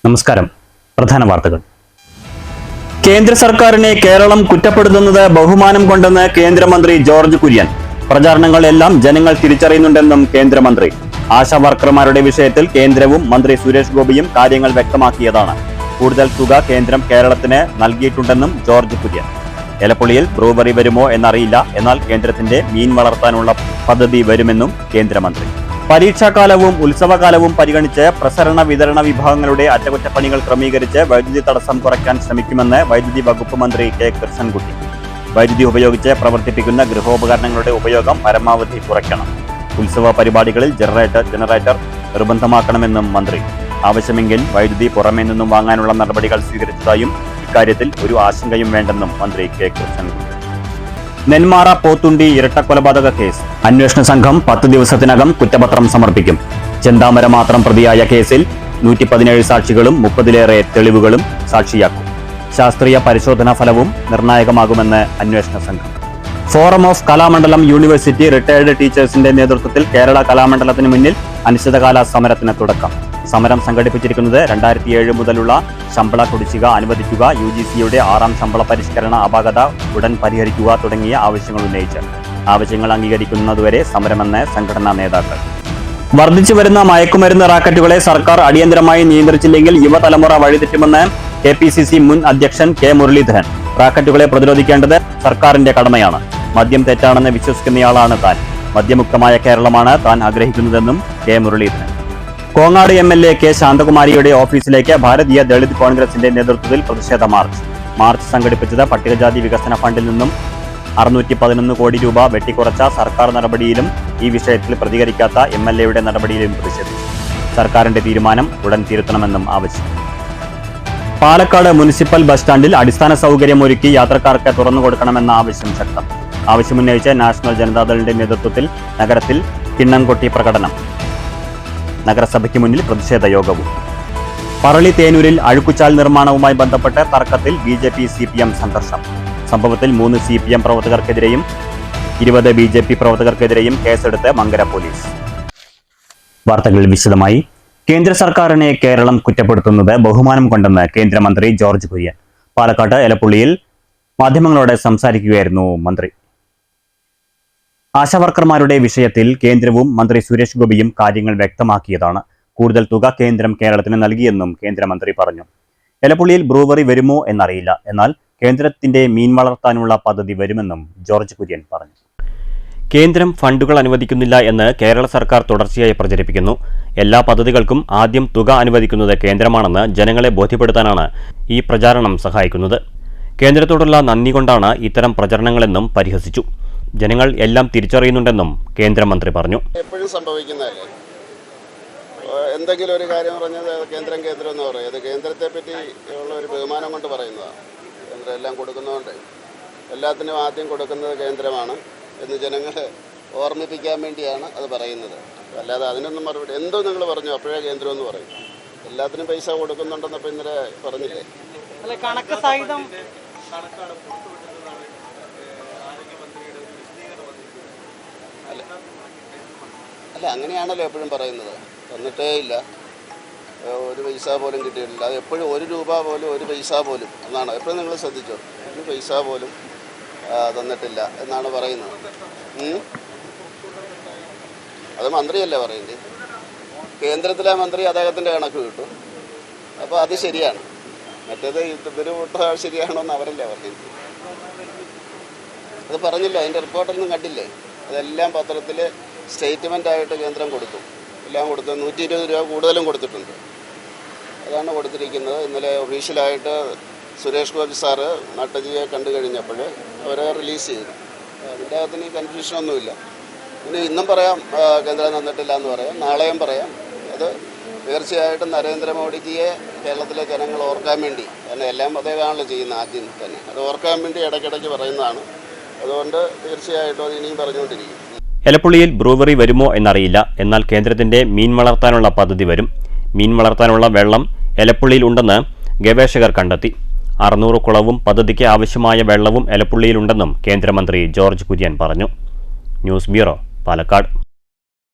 നമസ്കാരം. പ്രധാന വാർത്തകൾ. കേന്ദ്ര സർക്കാരിനെ കേരളം കുറ്റപ്പെടുത്തുന്നത് ബഹുമാനം കൊണ്ടെന്ന് കേന്ദ്രമന്ത്രി ജോർജ് കുര്യൻ. പ്രചാരണങ്ങളെല്ലാം ജനങ്ങൾ തിരിച്ചറിയുന്നുണ്ടെന്നും കേന്ദ്രമന്ത്രി. ആശാ വർക്കർമാരുടെ വിഷയത്തിൽ കേന്ദ്രവും മന്ത്രി സുരേഷ് ഗോപിയും കാര്യങ്ങൾ വ്യക്തമാക്കിയതാണ്. കൂടുതൽ തുക കേന്ദ്രം കേരളത്തിന് നൽകിയിട്ടുണ്ടെന്നും ജോർജ് കുര്യൻ. എലപ്പുള്ളിയിൽ ബ്രൂവറി വരുമോ എന്നറിയില്ല, എന്നാൽ കേന്ദ്രത്തിന്റെ മീൻ വളർത്താനുള്ള പദ്ധതി വരുമെന്നും കേന്ദ്രമന്ത്രി. പരീക്ഷാകാലവും ഉത്സവകാലവും പരിഗണിച്ച് പ്രസരണ വിതരണ വിഭാഗങ്ങളുടെ അറ്റകുറ്റപ്പണികൾ ക്രമീകരിച്ച് വൈദ്യുതി തടസ്സം കുറയ്ക്കാൻ ശ്രമിക്കുമെന്ന് വൈദ്യുതി വകുപ്പ് മന്ത്രി കെ കൃഷ്ണൻകുട്ടി. വൈദ്യുതി ഉപയോഗിച്ച് പ്രവർത്തിപ്പിക്കുന്ന ഗൃഹോപകരണങ്ങളുടെ ഉപയോഗം പരമാവധി കുറയ്ക്കണം. ഉത്സവ പരിപാടികളിൽ ജനറേറ്റർ നിർബന്ധമാക്കണമെന്നും മന്ത്രി. ആവശ്യമെങ്കിൽ വൈദ്യുതി പുറമേ നിന്നും വാങ്ങാനുള്ള നടപടികൾ സ്വീകരിച്ചതായും ഇക്കാര്യത്തിൽ ഒരു ആശങ്കയും വേണ്ടെന്നും മന്ത്രി കെ കൃഷ്ണൻകുട്ടി. നെന്മാറ പോത്തുണ്ടി ഇരട്ടക്കൊലപാതക കേസ് അന്വേഷണ സംഘം 10 ദിവസത്തിനകം കുറ്റപത്രം സമർപ്പിക്കും. ചെന്താമര മാത്രം പ്രതിയായ കേസിൽ 117 സാക്ഷികളും 30-ലേറെ തെളിവുകളും സാക്ഷിയാക്കും. ശാസ്ത്രീയ പരിശോധനാ ഫലവും നിർണായകമാകുമെന്ന് അന്വേഷണ സംഘം. Forum of Kalamandalam university retired ടീച്ചേഴ്സിന്റെ നേതൃത്വത്തിൽ കേരള കലാമണ്ഡലത്തിന് മുന്നിൽ അനിശ്ചിതകാല സമരത്തിന് തുടക്കം. സമരം സംഘടിപ്പിച്ചിരിക്കുന്നത് 2007 മുതലുള്ള ശമ്പള കുടിശ്ശിക അനുവദിക്കുക, UGCയുടെ 6ാം ശമ്പള പരിഷ്കരണ അപാകത ഉടൻ പരിഹരിക്കുക തുടങ്ങിയ ആവശ്യങ്ങൾ ഉന്നയിച്ച്. ആവശ്യങ്ങൾ അംഗീകരിക്കുന്നതുവരെ സമരമെന്ന് സംഘടനാ നേതാക്കൾ. വർദ്ധിച്ചു വരുന്ന മയക്കുമരുന്ന് റാക്കറ്റുകളെ സർക്കാർ അടിയന്തരമായി നിയന്ത്രിച്ചില്ലെങ്കിൽ യുവതലമുറ വഴിതെറ്റുമെന്ന് KPCC മുൻ അധ്യക്ഷൻ കെ മുരളീധരൻ. റാക്കറ്റുകളെ പ്രതിരോധിക്കേണ്ടത് സർക്കാരിന്റെ കടമയാണ്. മദ്യം തെറ്റാണെന്ന് വിശ്വസിക്കുന്നയാളാണ് താൻ. മദ്യമുക്തമായ കേരളമാണ് താൻ ആഗ്രഹിക്കുന്നതെന്നും K Muraleedharan. Kongad MLA K ശാന്തകുമാരിയുടെ ഓഫീസിലേക്ക് ഭാരതീയ ദളിത് കോൺഗ്രസിന്റെ നേതൃത്വത്തിൽ പ്രതിഷേധ മാർച്ച് സംഘടിപ്പിച്ചത് പട്ടികജാതി വികസന ഫണ്ടിൽ നിന്നും 611 കോടി രൂപ വെട്ടിക്കുറച്ച സർക്കാർ നടപടിയിലും ഈ വിഷയത്തിൽ പ്രതികരിക്കാത്ത MLAയുടെ നടപടിയിലും പ്രതിഷേധിച്ചു. സർക്കാരിന്റെ തീരുമാനം ഉടൻ തിരുത്തണമെന്നും ആവശ്യം. പാലക്കാട് മുനിസിപ്പൽ ബസ് സ്റ്റാൻഡിൽ അടിസ്ഥാന സൗകര്യമൊരുക്കി യാത്രക്കാർക്ക് തുറന്നുകൊടുക്കണമെന്ന ആവശ്യം ശക്തം. ആവശ്യമുന്നയിച്ച് നാഷണൽ ജനതാദളിന്റെ നേതൃത്വത്തിൽ നഗരത്തിൽ കിണ്ണംകൊട്ടി പ്രകടനം. നഗരസഭയ്ക്ക് മുന്നിൽ പ്രതിഷേധ യോഗവും. പറളി തേനൂരിൽ അഴുക്കുചാൽ നിർമ്മാണവുമായി ബന്ധപ്പെട്ട് തർക്കത്തിൽ BJP CPM സംഘർഷം. സംഭവത്തിൽ 3 CPM പ്രവർത്തകർക്കെതിരെയും 20 BJP പ്രവർത്തകർക്കെതിരെയും കേസെടുത്ത് മങ്കര പോലീസ്. വാർത്തകൾ വിശദമായി. കേന്ദ്ര സർക്കാരിനെ കേരളം കുറ്റപ്പെടുത്തുന്നത് ബഹുമാനം കൊണ്ടെന്ന് കേന്ദ്രമന്ത്രി ജോർജ് കുര്യൻ. പാലക്കാട് എലപ്പുള്ളിയിൽ മാധ്യമങ്ങളോട് സംസാരിക്കുകയായിരുന്നു മന്ത്രി. ആശാവർക്കർമാരുടെ വിഷയത്തിൽ കേന്ദ്രവും മന്ത്രി സുരേഷ് ഗോപിയും കാര്യങ്ങൾ വ്യക്തമാക്കിയതാണ്. കൂടുതൽ തുക കേന്ദ്രം കേരളത്തിന് നൽകിയെന്നും കേന്ദ്രമന്ത്രി പറഞ്ഞു. എലപ്പുള്ളിയിൽ ബ്രൂവറി വരുമോ എന്നറിയില്ല, എന്നാൽ കേന്ദ്രത്തിന്റെ മീൻ വളർത്താനുള്ള പദ്ധതി വരുമെന്നും ജോർജ് കുര്യൻ പറഞ്ഞു. കേന്ദ്രം ഫണ്ടുകൾ അനുവദിക്കുന്നില്ല എന്ന് കേരള സർക്കാർ തുടർച്ചയായി പ്രചരിപ്പിക്കുന്നു. എല്ലാ പദ്ധതികൾക്കും ആദ്യം തുക അനുവദിക്കുന്നത് കേന്ദ്രമാണെന്ന് ജനങ്ങളെ ബോധ്യപ്പെടുത്താനാണ് ഈ പ്രചാരണം സഹായിക്കുന്നത്. കേന്ദ്രത്തോടുള്ള നന്ദി കൊണ്ടാണ് ഇത്തരം പ്രചരണങ്ങളെന്നും പരിഹസിച്ചു. ജനങ്ങൾ എല്ലാം തിരിച്ചറിയുന്നുണ്ടെന്നും കേന്ദ്രമന്ത്രി പറഞ്ഞു. എപ്പോഴും സംഭവിക്കുന്നതല്ലേ, എന്തെങ്കിലും ഒരു കാര്യം പറഞ്ഞത് കേന്ദ്രം എന്ന് പറയും. അത് കേന്ദ്രത്തെ പറ്റി ഉള്ള ഒരു ബഹുമാനം കൊണ്ട് പറയുന്നതാണ്. കേന്ദ്രം എല്ലാം കൊടുക്കുന്നതുകൊണ്ട് എല്ലാത്തിനും ആദ്യം കൊടുക്കുന്നത് കേന്ദ്രമാണ് എന്ന് ജനങ്ങളെ ഓർമ്മിപ്പിക്കാൻ വേണ്ടിയാണ് അത് പറയുന്നത്. അല്ലാതെ അതിനൊന്നും മറുപടി എന്തോ നിങ്ങൾ പറഞ്ഞു അപ്പോഴേ കേന്ദ്രം എന്ന് പറയും. എല്ലാത്തിനും പൈസ കൊടുക്കുന്നുണ്ടെന്നപ്പോൾ ഇന്നലെ പറഞ്ഞില്ലേ? അല്ല, അങ്ങനെയാണല്ലോ എപ്പോഴും പറയുന്നത്. തന്നിട്ടേ ഇല്ല, ഒരു പൈസ പോലും കിട്ടിയിട്ടില്ല. അത് എപ്പോഴും 1 രൂപ പോലും 1 പൈസ പോലും എന്നാണ് എപ്പോഴും നിങ്ങൾ ശ്രദ്ധിച്ചോ. 1 പൈസ പോലും തന്നിട്ടില്ല എന്നാണ് പറയുന്നത്. അത് മന്ത്രിയല്ലേ പറയുന്നത്. കേന്ദ്രത്തിലെ മന്ത്രി അദ്ദേഹത്തിൻ്റെ കണക്ക് കിട്ടും. അപ്പോൾ അത് ശരിയാണ്. മറ്റേത് ഇവര് ശരിയാണോ എന്ന് അവരല്ലേ പറയുന്നത്. അത് പറഞ്ഞില്ല, അതിൻ്റെ റിപ്പോർട്ടൊന്നും കണ്ടില്ലേ? അതെല്ലാം പത്രത്തിൽ സ്റ്റേറ്റ്മെൻ്റായിട്ട് കേന്ദ്രം കൊടുത്തു. എല്ലാം കൊടുത്തു. 120 രൂപ കൂടുതലും കൊടുത്തിട്ടുണ്ട്. അതാണ് കൊടുത്തിരിക്കുന്നത്. ഇന്നലെ ഒഫീഷ്യലായിട്ട് സുരേഷ് ഗോപി സാറ് നട്ടജിയെ കണ്ടു കഴിഞ്ഞപ്പോൾ അവരെ റിലീസ് ചെയ്തു. അതിൻ്റെ അകത്തിന് കൺഫ്യൂഷനൊന്നുമില്ല. ഇനി ഇന്നും പറയാം കേന്ദ്രം തന്നിട്ടില്ല എന്ന് പറയാം, നാളെയും പറയാം. അത് തീർച്ചയായിട്ടും നരേന്ദ്രമോദിജിയെ കേരളത്തിലെ ജനങ്ങൾ ഓർക്കാൻ വേണ്ടി, കാരണം എല്ലാം അദ്ദേഹമാണല്ലോ ചെയ്യുന്നത് ആദ്യം തന്നെ, അത് ഓർക്കാൻ വേണ്ടി ഇടയ്ക്കിടയ്ക്ക് പറയുന്നതാണ്. അതുകൊണ്ട് തീർച്ചയായിട്ടും അത് ഇനിയും പറഞ്ഞുകൊണ്ടിരിക്കും. എലപ്പുള്ളിയിൽ ബ്രൂവറി വരുമോ എന്നറിയില്ല, എന്നാൽ കേന്ദ്രത്തിന്റെ മീൻ വളർത്താനുള്ള പദ്ധതി വരും. മീൻ വളർത്താനുള്ള വെള്ളം എലപ്പുള്ളിയിൽ ഉണ്ടെന്ന് ഗവേഷകർ കണ്ടെത്തി. 600 കുളവും പദ്ധതിക്ക് ആവശ്യമായ വെള്ളവും എലപ്പുള്ളിയിലുണ്ടെന്നും കേന്ദ്രമന്ത്രി ജോർജ് കുര്യൻ പറഞ്ഞു. News bureau, Palakkad.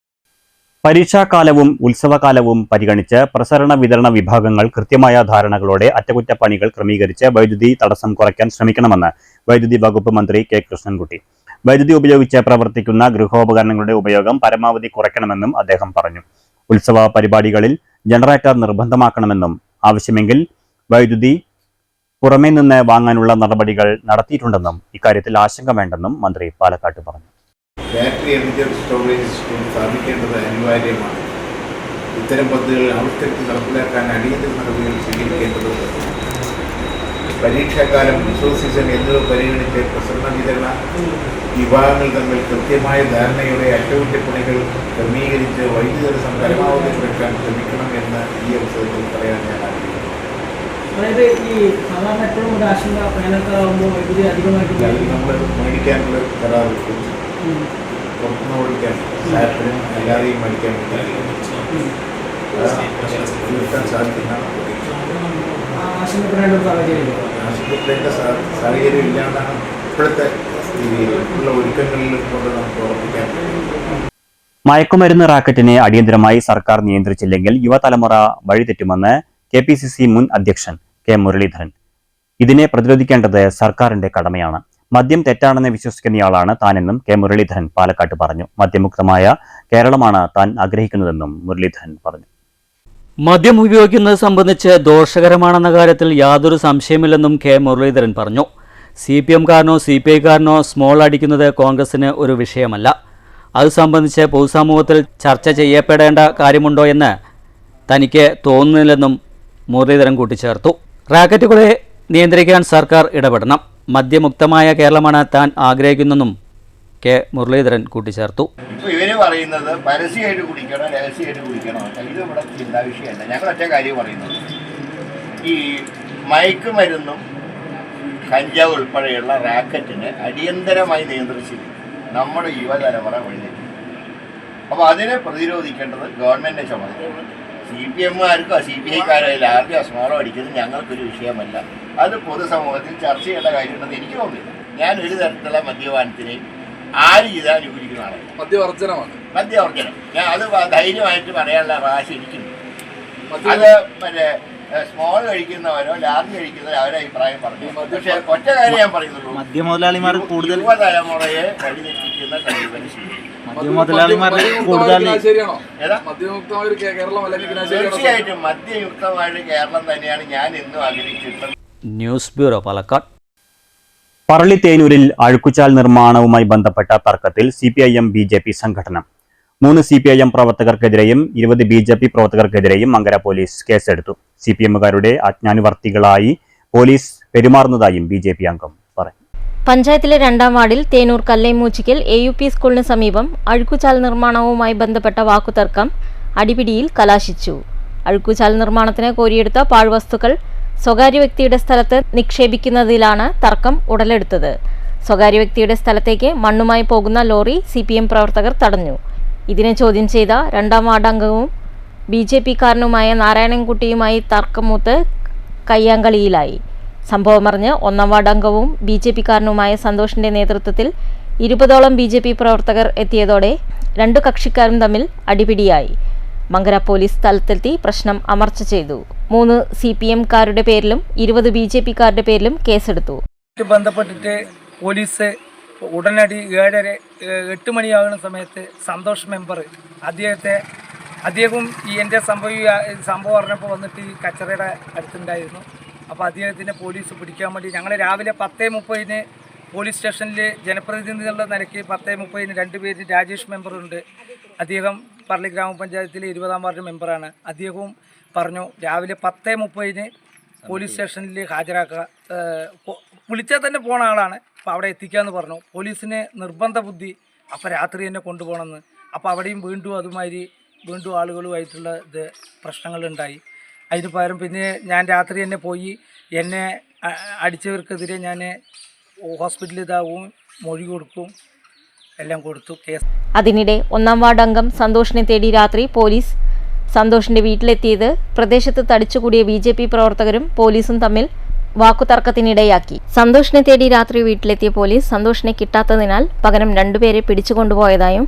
പരീക്ഷാകാലവും ഉത്സവകാലവും പരിഗണിച്ച് പ്രസരണ വിതരണ വിഭാഗങ്ങൾ കൃത്യമായ ധാരണകളോടെ അറ്റകുറ്റപ്പണികൾ ക്രമീകരിച്ച് വൈദ്യുതി തടസ്സം കുറയ്ക്കാൻ ശ്രമിക്കണമെന്ന് വൈദ്യുതി വകുപ്പ് മന്ത്രി കെ കൃഷ്ണൻകുട്ടി. വൈദ്യുതി ഉപയോഗിച്ച് പ്രവർത്തിക്കുന്ന ഗൃഹോപകരണങ്ങളുടെ ഉപയോഗം പരമാവധി കുറയ്ക്കണമെന്നും അദ്ദേഹം പറഞ്ഞു. ഉത്സവ പരിപാടികളിൽ ജനറേറ്റർ നിർബന്ധമാക്കണമെന്നും ആവശ്യമെങ്കിൽ വൈദ്യുതി പുറമേ നിന്ന് വാങ്ങാനുള്ള നടപടികൾ നടത്തിയിട്ടുണ്ടെന്നും ഇക്കാര്യത്തിൽ ആശങ്ക വേണ്ടെന്നും മന്ത്രി പാലക്കാട്ട് പറഞ്ഞു. ബാറ്ററി എനർജി സ്റ്റോറേജ് സിസ്റ്റം സ്ഥാപിക്കേണ്ടത് അനിവാര്യമാണ്. ഇത്തരം പദ്ധതികൾ ആവിഷ്കരിച്ച് നടപ്പിലാക്കാൻ അടിയന്തര നടപടികൾ സ്വീകരിക്കേണ്ടതുണ്ട്. പരീക്ഷാകാലം, ഉത്സവ സീസൺ എന്നിവ പരിഗണിച്ച് പ്രസരണ വിതരണ വിഭാഗങ്ങൾ തമ്മിൽ കൃത്യമായ ധാരണയോടെ അറ്റകുറ്റപ്പണികൾ ക്രമീകരിച്ച് വൈദ്യുതി തടസ്സം പരമാവധി കുറയ്ക്കാൻ ശ്രമിക്കണം എന്ന് ഈ അവസരത്തിൽ പറയാൻ ഞാൻ ആഗ്രഹിക്കുന്നു. അതായത് ഈ സാധാരണ എപ്പോഴും ഒരു ആശങ്ക വേനൽക്കാലാകുമ്പോൾ വൈദ്യുതി അധികമായിട്ട് നമ്മൾ മേടിക്കാനുള്ള കരാർ പുറത്തുനിന്ന് ഓടിക്കാൻ സാറ്റിനും അല്ലാതെയും മേടിക്കാൻ തീർക്കാൻ സാധിക്കുന്ന ആശങ്കപ്പെടേണ്ട ഒരു സാഹചര്യം ആശങ്കപ്പെടേണ്ട സാഹചര്യം ഇല്ലാണ്ടാണ് ഇപ്പോഴത്തെ ഉള്ള ഒരുക്കങ്ങളിൽ കൊണ്ട് നമുക്ക് ഉറപ്പിക്കാൻ. മയക്കുമരുന്ന് റാക്കറ്റിനെ അടിയന്തരമായി സർക്കാർ നിയന്ത്രിച്ചില്ലെങ്കിൽ യുവതലമുറ വഴിതെറ്റുമെന്ന് KPCC മുൻ അധ്യക്ഷൻ കെ മുരളീധരൻ. ഇതിനെ പ്രതിരോധിക്കേണ്ടത് സർക്കാരിന്റെ കടമയാണ്. മദ്യം തെറ്റാണെന്ന് വിശ്വസിക്കുന്നയാളാണ് താനെന്നും കെ മുരളീധരൻ പാലക്കാട്ട് പറഞ്ഞു. മദ്യമുക്തമായ കേരളമാണ് താൻ ആഗ്രഹിക്കുന്നതെന്നും മുരളീധരൻ പറഞ്ഞു. മദ്യം ഉപയോഗിക്കുന്നത് സംബന്ധിച്ച് ദോഷകരമാണെന്ന കാര്യത്തിൽ യാതൊരു സംശയമില്ലെന്നും കെ മുരളീധരൻ പറഞ്ഞു. CPM-കാരനോ CPI-കാരനോ സ്മോൾ അടിക്കുന്നത് കോൺഗ്രസിന് ഒരു വിഷയമല്ല. അത് സംബന്ധിച്ച് പൊതുസമൂഹത്തിൽ ചർച്ച ചെയ്യപ്പെടേണ്ട കാര്യമുണ്ടോ എന്ന് തനിക്ക് തോന്നുന്നില്ലെന്നും മുരളീധരൻ കൂട്ടിച്ചേർത്തു. റാക്കറ്റുകളെ നിയന്ത്രിക്കാൻ സർക്കാർ ഇടപെടണം. മദ്യമുക്തമായ കേരളമാണ് താൻ ആഗ്രഹിക്കുന്നതെന്നും കെ മുരളീധരൻ കൂട്ടിച്ചേർത്തു. ഇപ്പോൾ ഇവര് പറയുന്നത് പരസ്യമായിട്ട് കുടിക്കണോ രഹസ്യമായിട്ട് കുടിക്കണോ, ഇത് ഇവിടെ ചിന്താ വിഷയമല്ല. ഞങ്ങൾ ഒറ്റ കാര്യം പറയുന്നത്, ഈ മയക്കുമരുന്നും കഞ്ചാവ് ഉൾപ്പെടെയുള്ള റാക്കറ്റിനെ അടിയന്തരമായി നിയന്ത്രിച്ചില്ല നമ്മുടെ യുവതലമുറ വഴിതെറ്റി. അപ്പോൾ അതിനെ പ്രതിരോധിക്കേണ്ടത് ഗവൺമെൻറ്റിൻ്റെ ചുമതലയാണ്. CPM-കാർക്കോ CPI-കാരോ ആർക്കോ സ്മോളോ അടിക്കുന്നത് ഞങ്ങൾക്കൊരു വിഷയമല്ല. അത് പൊതുസമൂഹത്തിൽ ചർച്ച ചെയ്യേണ്ട കാര്യമുണ്ടെന്ന് എനിക്ക് തോന്നുന്നില്ല. ഞാൻ ഒരു തരത്തിലുള്ള മദ്യപാനത്തിനെയും ആര് ചെയ്താൽ അനുകൂലിക്കുന്ന ആളാണ്. മദ്യവർജനം ഞാൻ അത് ധൈര്യമായിട്ട് പറയാനുള്ള അവകാശം എനിക്കുണ്ട്. അത് മറ്റേ സ്മോൾ കഴിക്കുന്നവരോ ലാർജ് കഴിക്കുന്നവരോ അവരെ അഭിപ്രായം പറഞ്ഞു. പക്ഷേ ഒറ്റ കാര്യം ഞാൻ പറയുന്നുള്ളൂ, മദ്യമുതലാളിമാർ കൂടുതൽ യുവതലമുറയെ വഴിതെറ്റിക്കുന്ന കഴിവുകൾ തീർച്ചയായിട്ടും മദ്യയുക്തമായിട്ട് കേരളം തന്നെയാണ് ഞാൻ എന്നും ആഗ്രഹിച്ചിട്ടുള്ളത്. News bureau, Palakkad. പറളി തേനൂരിൽ അഴുക്കുചാൽ നിർമ്മാണവുമായി ബന്ധപ്പെട്ട തർക്കത്തിൽ CPIM BJP സംഘടന 3 CPIM പ്രവർത്തകർക്കെതിരെയും 20 BJP പ്രവർത്തകർക്കെതിരെയും മങ്കര പോലീസ് കേസെടുത്തു. CPM-കാരുടെ അജ്ഞാനുവർത്തികളായി പോലീസ് പെരുമാറുന്നതായും BJP അംഗം പറഞ്ഞു. പഞ്ചായത്തിലെ 2ാം വാർഡിൽ തേനൂർ കല്ലേമൂച്ചിക്കൽ AUP സ്കൂളിന് സമീപം അഴുക്കുചാൽ നിർമ്മാണവുമായി ബന്ധപ്പെട്ട വാക്കുതർക്കം അടിപിടിയിൽ കലാശിച്ചു. അഴുക്കുചാൽ നിർമ്മാണത്തിന് കോരിയെടുത്ത പാഴ്വസ്തുക്കൾ സ്വകാര്യ വ്യക്തിയുടെ സ്ഥലത്ത് നിക്ഷേപിക്കുന്നതിലാണ് തർക്കം ഉടലെടുത്തത്. സ്വകാര്യ വ്യക്തിയുടെ സ്ഥലത്തേക്ക് മണ്ണുമായി പോകുന്ന ലോറി CPM പ്രവർത്തകർ തടഞ്ഞു. ഇതിനെ ചോദ്യം ചെയ്ത 2ാം വാർഡ് അംഗവും BJP-കാരനുമായ നാരായണൻകുട്ടിയുമായി തർക്കമൂത്ത് കയ്യാങ്കളിയിലായി. സംഭവമറിഞ്ഞ് 1ാം വാർഡ് അംഗവും BJP-കാരനുമായ സന്തോഷിന്റെ നേതൃത്വത്തിൽ 20ഓളം BJP പ്രവർത്തകർ എത്തിയതോടെ 2 കക്ഷിക്കാരും തമ്മിൽ അടിപിടിയായി. മങ്കര പോലീസ് സ്ഥലത്തെത്തി പ്രശ്നം അമർച്ച ചെയ്തു. 3 CPM-കാരുടെ പേരിലും 20 BJP-കാരുടെ പേരിലും കേസെടുത്തു. ബന്ധപ്പെട്ടിട്ട് പോലീസ് ഉടനടി 8 മണിയാകുന്ന സമയത്ത് സന്തോഷ് മെമ്പർ അദ്ദേഹവും ഈ എൻ്റെ സംഭവം അറിഞ്ഞപ്പോൾ വന്നിട്ട് ഈ കച്ചറയുടെ അടുത്തുണ്ടായിരുന്നു. അപ്പോൾ അദ്ദേഹത്തിനെ പോലീസ് പിടിക്കാൻ വേണ്ടി ഞങ്ങൾ രാവിലെ 10:30 പോലീസ് സ്റ്റേഷനിൽ ജനപ്രതിനിധി എന്നുള്ള നിലയ്ക്ക് 10:30 2 പേര് രാജേഷ് മെമ്പറുണ്ട്. അദ്ദേഹം പറളി ഗ്രാമപഞ്ചായത്തിലെ 20ാം വാർഡ് മെമ്പറാണ്. അദ്ദേഹവും പറഞ്ഞു രാവിലെ 10:30 പോലീസ് സ്റ്റേഷനിൽ ഹാജരാക്കുക, വിളിച്ചാൽ തന്നെ പോണ ആളാണ്, അപ്പോൾ അവിടെ എത്തിക്കാമെന്ന് പറഞ്ഞു. പോലീസിന് നിർബന്ധ ബുദ്ധി, അപ്പോൾ രാത്രി തന്നെ കൊണ്ടുപോകണമെന്ന്. അപ്പോൾ അവിടെയും വീണ്ടും ആളുകളുമായിട്ടുള്ള പ്രശ്നങ്ങളുണ്ടായി. അതിന് പകരം പിന്നെ ഞാൻ രാത്രി തന്നെ പോയി എന്നെ അടിച്ചവർക്കെതിരെ ഞാൻ ഹോസ്പിറ്റലിൽ ഇതാവും മൊഴി കൊടുക്കും എല്ലാം കൊടുത്തു. കേസ് അതിനിടെ 1ാം വാർഡ് അംഗം സന്തോഷിനെ തേടി രാത്രി പോലീസ് സന്തോഷിന്റെ വീട്ടിലെത്തിയത് പ്രദേശത്ത് തടിച്ചുകൂടിയ BJP പ്രവർത്തകരും പോലീസും തമ്മിൽ വാക്കുതർക്കത്തിനിടയാക്കി. സന്തോഷിനെ തേടി രാത്രി വീട്ടിലെത്തിയ പോലീസ് സന്തോഷിനെ കിട്ടാത്തതിനാൽ പകരം 2 പേരെ പിടിച്ചുകൊണ്ടുപോയതായും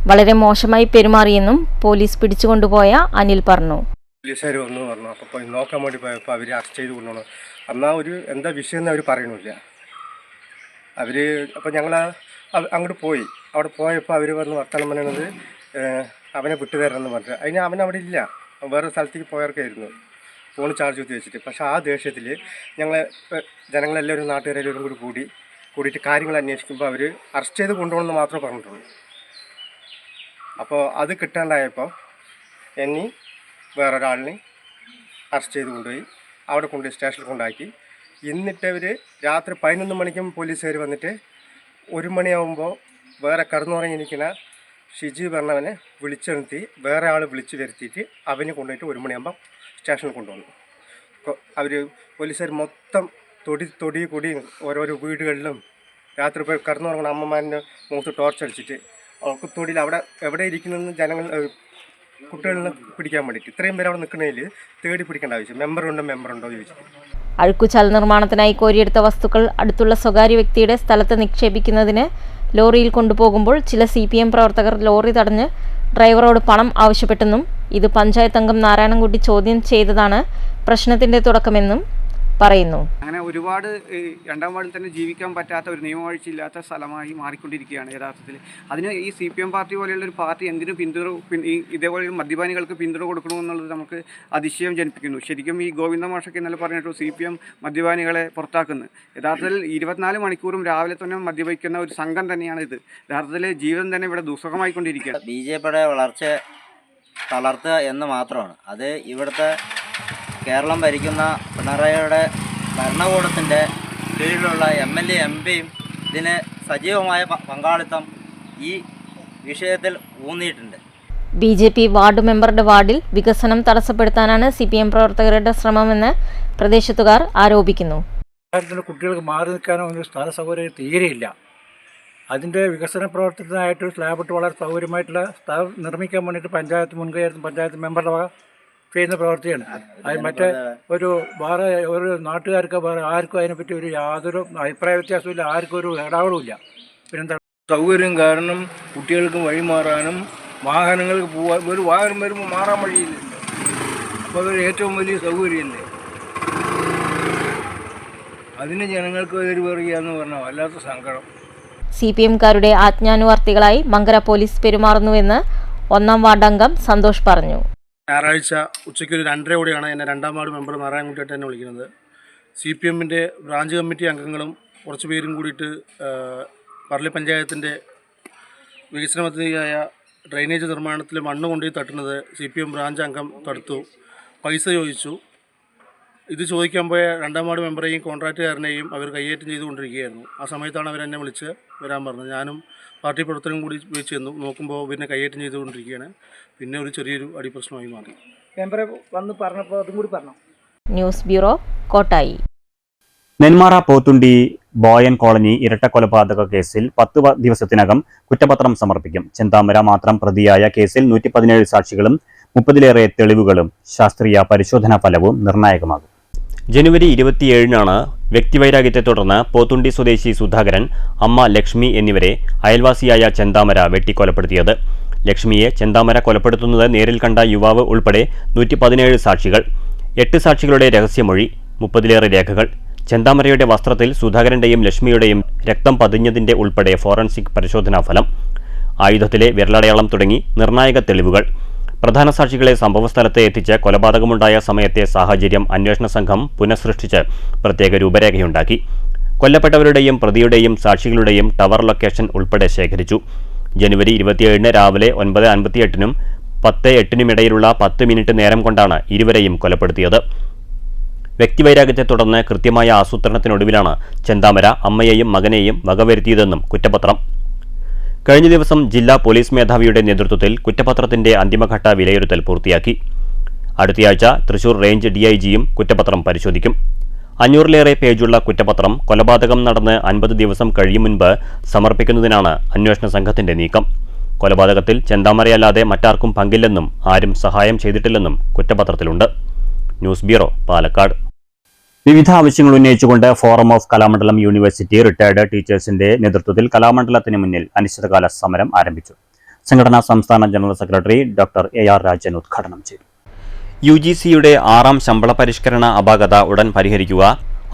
വളരെ മോശമായി പെരുമാറിയെന്നും പോലീസ് പിടിച്ചുകൊണ്ടുപോയ അനിൽ പറഞ്ഞു. പോലീസുകാർ വന്നു പറഞ്ഞു. അപ്പോൾ നോക്കാൻ വേണ്ടി പോയപ്പോൾ അവർ അറസ്റ്റ് ചെയ്ത് കൊണ്ടുപോകണം. എന്നാൽ എന്താ വിഷയം എന്ന് അവർ പറയണില്ല. അപ്പോൾ ഞങ്ങൾ അങ്ങോട്ട് പോയി. അവിടെ പോയപ്പോൾ അവർ വന്ന് വർത്തമാനം പറയുന്നത് അവനെ വിട്ടുതരണമെന്ന് പറഞ്ഞിട്ട്. അതിന് അവനവിടെ ഇല്ല, വേറെ സ്ഥലത്തേക്ക് പോയവർക്കായിരുന്നു ഫോൺ ചാർജ് കുത്തി വെച്ചിട്ട്. പക്ഷേ ആ ദേഷ്യത്തിൽ ജനങ്ങളെല്ലാവരും നാട്ടുകാരെല്ലാവരും കൂടിയിട്ട് കാര്യങ്ങൾ അന്വേഷിക്കുമ്പോൾ അവർ അറസ്റ്റ് ചെയ്ത് കൊണ്ടുപോകണമെന്ന് മാത്രമേ പറഞ്ഞിട്ടുള്ളൂ. അപ്പോൾ അത് കിട്ടാണ്ടായപ്പോൾ എന്നെ വേറൊരാളിനെ അറസ്റ്റ് ചെയ്ത് കൊണ്ടുപോയി അവിടെ കൊണ്ടുപോയി സ്റ്റേഷനിൽ കൊണ്ടാക്കി. എന്നിട്ട് അവർ രാത്രി 11 മണിക്കും പോലീസുകാർ വന്നിട്ട് 1 മണിയാകുമ്പോൾ വേറെ കിടന്നുറങ്ങിയിരിക്കുന്ന ഷിജി പറഞ്ഞവനെ വിളിച്ചെടുത്തി വേറെ ആൾ വിളിച്ച് വരുത്തിയിട്ട് അവനെ കൊണ്ടുപോയിട്ട് 1 മണിയാകുമ്പോൾ സ്റ്റേഷനിൽ കൊണ്ടുവന്നു. അവർ പോലീസുകാർ മൊത്തം തൊടി കൊടി ഓരോരോ വീടുകളിലും രാത്രി പോയി കിടന്നുറങ്ങുന്ന അമ്മമാരിൻ്റെ മുഖത്ത് ടോർച്ചടിച്ചിട്ട് അവർക്ക് തൊടിയിൽ അവിടെ എവിടെ ഇരിക്കുന്നതെന്ന് കുട്ടികളിനെ പിടിക്കാൻ വേണ്ടിയിട്ട് ഇത്രയും പേര് അവിടെ നിൽക്കുന്നതിൽ തേടി പിടിക്കേണ്ട ആവശ്യം മെമ്പറുണ്ടോ ചോദിച്ചിട്ട്. അഴുക്കുചാൽ നിർമ്മാണത്തിനായി കോരിയെടുത്ത വസ്തുക്കൾ അടുത്തുള്ള സ്വകാര്യ വ്യക്തിയുടെ സ്ഥലത്ത് നിക്ഷേപിക്കുന്നതിന് ലോറിയിൽ കൊണ്ടുപോകുമ്പോൾ ചില CPM പ്രവർത്തകർ ലോറി തടഞ്ഞ് ഡ്രൈവറോട് പണം ആവശ്യപ്പെട്ടെന്നും ഇത് പഞ്ചായത്ത് അംഗം നാരായണൻകുട്ടി ചോദ്യം ചെയ്തതാണ് പ്രശ്നത്തിന്റെ തുടക്കമെന്നും പറയുന്നു. അങ്ങനെ ഒരുപാട് രണ്ടാം വാർഡിൽ തന്നെ ജീവിക്കാൻ പറ്റാത്ത ഒരു നിയമവാഴ്ചയില്ലാത്ത സ്ഥലമായി മാറിക്കൊണ്ടിരിക്കുകയാണ് യഥാർത്ഥത്തിൽ. അതിന് ഈ CPM പാർട്ടി പോലെയുള്ള ഒരു പാർട്ടി എന്തിനും ഇതേപോലെ മദ്യപാനികൾക്ക് പിന്തുണ കൊടുക്കണമെന്നുള്ളത് നമുക്ക് അതിശയം ജനിപ്പിക്കുന്നു. ശരിക്കും ഈ ഗോവിന്ദ മാഷൊക്കെ ഇന്നലെ പറഞ്ഞിട്ടു CPM മദ്യപാനികളെ പുറത്താക്കുന്നു. യഥാർത്ഥത്തിൽ 24 മണിക്കൂറും രാവിലെ തന്നെ മദ്യപിക്കുന്ന ഒരു സംഘം തന്നെയാണ് ഇത്. യഥാർത്ഥത്തിൽ ജീവിതം തന്നെ ഇവിടെ ദുസ്സഹമായിക്കൊണ്ടിരിക്കുകയാണ്. BJPയുടെ വളർച്ച തളർത്തുക എന്ന് മാത്രമാണ്. അത് ഇവിടുത്തെ കേരളം ഭരിക്കുന്ന പിണറായിയുടെ ഭരണകൂടത്തിൻ്റെ കീഴിലുള്ള MLA MPയും ഇതിന് സജീവമായ പങ്കാളിത്തം ഈ വിഷയത്തിൽ ഊന്നിയിട്ടുണ്ട്. BJP വാർഡ് മെമ്പറുടെ വാർഡിൽ വികസനം തടസ്സപ്പെടുത്താനാണ് CPM പ്രവർത്തകരുടെ ശ്രമമെന്ന് പ്രദേശത്തുകാർ ആരോപിക്കുന്നു. കുട്ടികൾക്ക് മാറി നിൽക്കാനോ ഒരു സ്ഥല സൗകര്യം തീരെയില്ല. അതിൻ്റെ വികസന പ്രവർത്തനത്തിനായിട്ട് സ്ലാബിട്ട് വളരെ സൗകര്യമായിട്ടുള്ള സ്ഥലം നിർമ്മിക്കാൻ വേണ്ടിയിട്ട് പഞ്ചായത്ത് മുൻകൈയെടുത്ത് പഞ്ചായത്ത് മെമ്പറുടെ വക ചെയ്യുന്ന പ്രവൃത്തിയാണ്. അത് മറ്റേ വേറെ ഒരു നാട്ടുകാർക്ക് വേറെ ആർക്കും അതിനെപ്പറ്റി യാതൊരു അഭിപ്രായ വ്യത്യാസമില്ല, ആർക്കും ഒരു ഇടപെടില്ല. പിന്നെന്താ സൗകര്യം കാരണം കുട്ടികൾക്ക് വഴിമാറാനും വാഹനങ്ങൾക്ക് പോകാൻ ഒരു വാഹനം വരുമ്പോൾ മാറാൻ വഴിയില്ല. അപ്പോൾ അതൊരു ഏറ്റവും വലിയ സൗകര്യമല്ലേ. അതിന് ജനങ്ങൾക്ക് എതിര് പറയുകയെന്ന് പറഞ്ഞാൽ വല്ലാത്ത സങ്കടം. CPMകാരുടെ ആജ്ഞാനുവർത്തികളായി മങ്കര പോലീസ് പെരുമാറുന്നുവെന്ന് 1-ാം വാർഡ് അംഗം സന്തോഷ് പറഞ്ഞു. ഞായറാഴ്ച ഉച്ചയ്ക്ക് ഒരു 2:30 എന്നെ 2-ാം വാർഡ് മെമ്പർ നാരായണൻകുട്ടിയായിട്ട് എന്നെ വിളിക്കുന്നത്. CPMൻ്റെ ബ്രാഞ്ച് കമ്മിറ്റി അംഗങ്ങളും കുറച്ച് പേരും കൂടിയിട്ട് പറളി പഞ്ചായത്തിൻ്റെ വികസന പദ്ധതിയായ ഡ്രെയിനേജ് നിർമ്മാണത്തിൽ മണ്ണ് കൊണ്ടുപോയി തട്ടുന്നത് CPM ബ്രാഞ്ച് അംഗം തടുത്തു. പൈസ ചോദിച്ചു. ഇത് ചോദിക്കാൻ പോയ 2-ാം വാർഡ് മെമ്പറേയും കോൺട്രാക്റ്റുകാരനെയും അവർ കയ്യേറ്റം ചെയ്തുകൊണ്ടിരിക്കുകയായിരുന്നു. ആ സമയത്താണ് അവരെന്നെ വിളിച്ച് വരാൻ പറഞ്ഞത്. ഞാനും പാർട്ടി പ്രവർത്തനം കൂടി വിളിച്ച് ചെന്നു. നോക്കുമ്പോൾ പിന്നെ കയ്യേറ്റം ചെയ്തുകൊണ്ടിരിക്കുകയാണ്. പിന്നെ ഒരു ചെറിയൊരു അടിപ്രശ്നമായി മാറി. മെമ്പറെ വന്ന് പറഞ്ഞപ്പോൾ അതും കൂടി പറഞ്ഞു. News bureau, Kottayi. Nenmara Pothundi Boyan colony ഇരട്ടക്കൊലപാതക കേസിൽ 10 ദിവസത്തിനകം കുറ്റപത്രം സമർപ്പിക്കും. ചെന്താമര മാത്രം പ്രതിയായ കേസിൽ 117 സാക്ഷികളും 30-ലേറെ തെളിവുകളും ശാസ്ത്രീയ പരിശോധനാ ഫലവും നിർണായകമാകും. ജനുവരി 27-നാണ് വ്യക്തിവൈരാഗ്യത്തെ തുടർന്ന് പോത്തുണ്ടി സ്വദേശി സുധാകരൻ, അമ്മ ലക്ഷ്മി എന്നിവരെ അയൽവാസിയായ ചെന്താമര വെട്ടിക്കൊലപ്പെടുത്തിയത്. ലക്ഷ്മിയെ ചെന്താമര കൊലപ്പെടുത്തുന്നത് നേരിൽ കണ്ട യുവാവ് ഉൾപ്പെടെ 117 സാക്ഷികൾ, 8 സാക്ഷികളുടെ രഹസ്യമൊഴി, 30-ലേറെ രേഖകൾ, ചെന്താമരയുടെ വസ്ത്രത്തിൽ സുധാകരന്റെയും ലക്ഷ്മിയുടെയും രക്തം പതിഞ്ഞതിന്റെ ഉൾപ്പെടെ ഫോറൻസിക് പരിശോധനാ ഫലം, ആയുധത്തിലെ വിരലടയാളം തുടങ്ങി നിർണായക തെളിവുകൾ. പ്രധാന സാക്ഷികളെ സംഭവസ്ഥലത്ത് എത്തിച്ച് കൊലപാതകമുണ്ടായ സമയത്തെ സാഹചര്യം അന്വേഷണ സംഘം പുനഃസൃഷ്ടിച്ച് പ്രത്യേക രൂപരേഖയുണ്ടാക്കി. കൊല്ലപ്പെട്ടവരുടെയും പ്രതിയുടെയും സാക്ഷികളുടെയും ടവർ ലൊക്കേഷൻ ഉൾപ്പെടെ ശേഖരിച്ചു. ജനുവരി 27-ന് രാവിലെ 9:58-നും 10:08-നുമിടയിലുള്ള 10 മിനിറ്റ് നേരം കൊണ്ടാണ് ഇരുവരെയും കൊലപ്പെടുത്തിയത്. വ്യക്തിവൈരാഗ്യത്തെ തുടർന്ന് കൃത്യമായ ആസൂത്രണത്തിനൊടുവിലാണ് ചെന്താമര അമ്മയെയും മകനെയും വകവരുത്തിയതെന്നും കുറ്റപത്രം. കഴിഞ്ഞ ദിവസം ജില്ലാ പോലീസ് മേധാവിയുടെ നേതൃത്വത്തിൽ കുറ്റപത്രത്തിന്റെ അന്തിമഘട്ട വിലയിരുത്തൽ പൂർത്തിയാക്കി. അടുത്തയാഴ്ച തൃശൂർ റേഞ്ച് DIGയും കുറ്റപത്രം പരിശോധിക്കും. 500-ലേറെ പേജുള്ള കുറ്റപത്രം കൊലപാതകം നടന്ന് 50 ദിവസം കഴിയും മുൻപ് സമർപ്പിക്കുന്നതിനാണ് അന്വേഷണ സംഘത്തിന്റെ നീക്കം. കൊലപാതകത്തിൽ ചെന്താമരയല്ലാതെ മറ്റാർക്കും പങ്കില്ലെന്നും ആരും സഹായം ചെയ്തിട്ടില്ലെന്നും കുറ്റപത്രത്തിലുണ്ട്. News bureau, Palakkad. വിവിധ ആവശ്യങ്ങൾ ഉന്നയിച്ചുകൊണ്ട് forum of Kalamandalam university retired ടീച്ചേഴ്സിന്റെ നേതൃത്വത്തിൽ കലാമണ്ഡലത്തിന് മുന്നിൽ അനിശ്ചിതകാല സമരം ആരംഭിച്ചു. സംഘടനാ സംസ്ഥാന general secretary doctor AR Rajan ഉദ്ഘാടനം ചെയ്തു. UGCയുടെ 6ാം ശമ്പള പരിഷ്കരണ അപാകത ഉടൻ പരിഹരിക്കുക,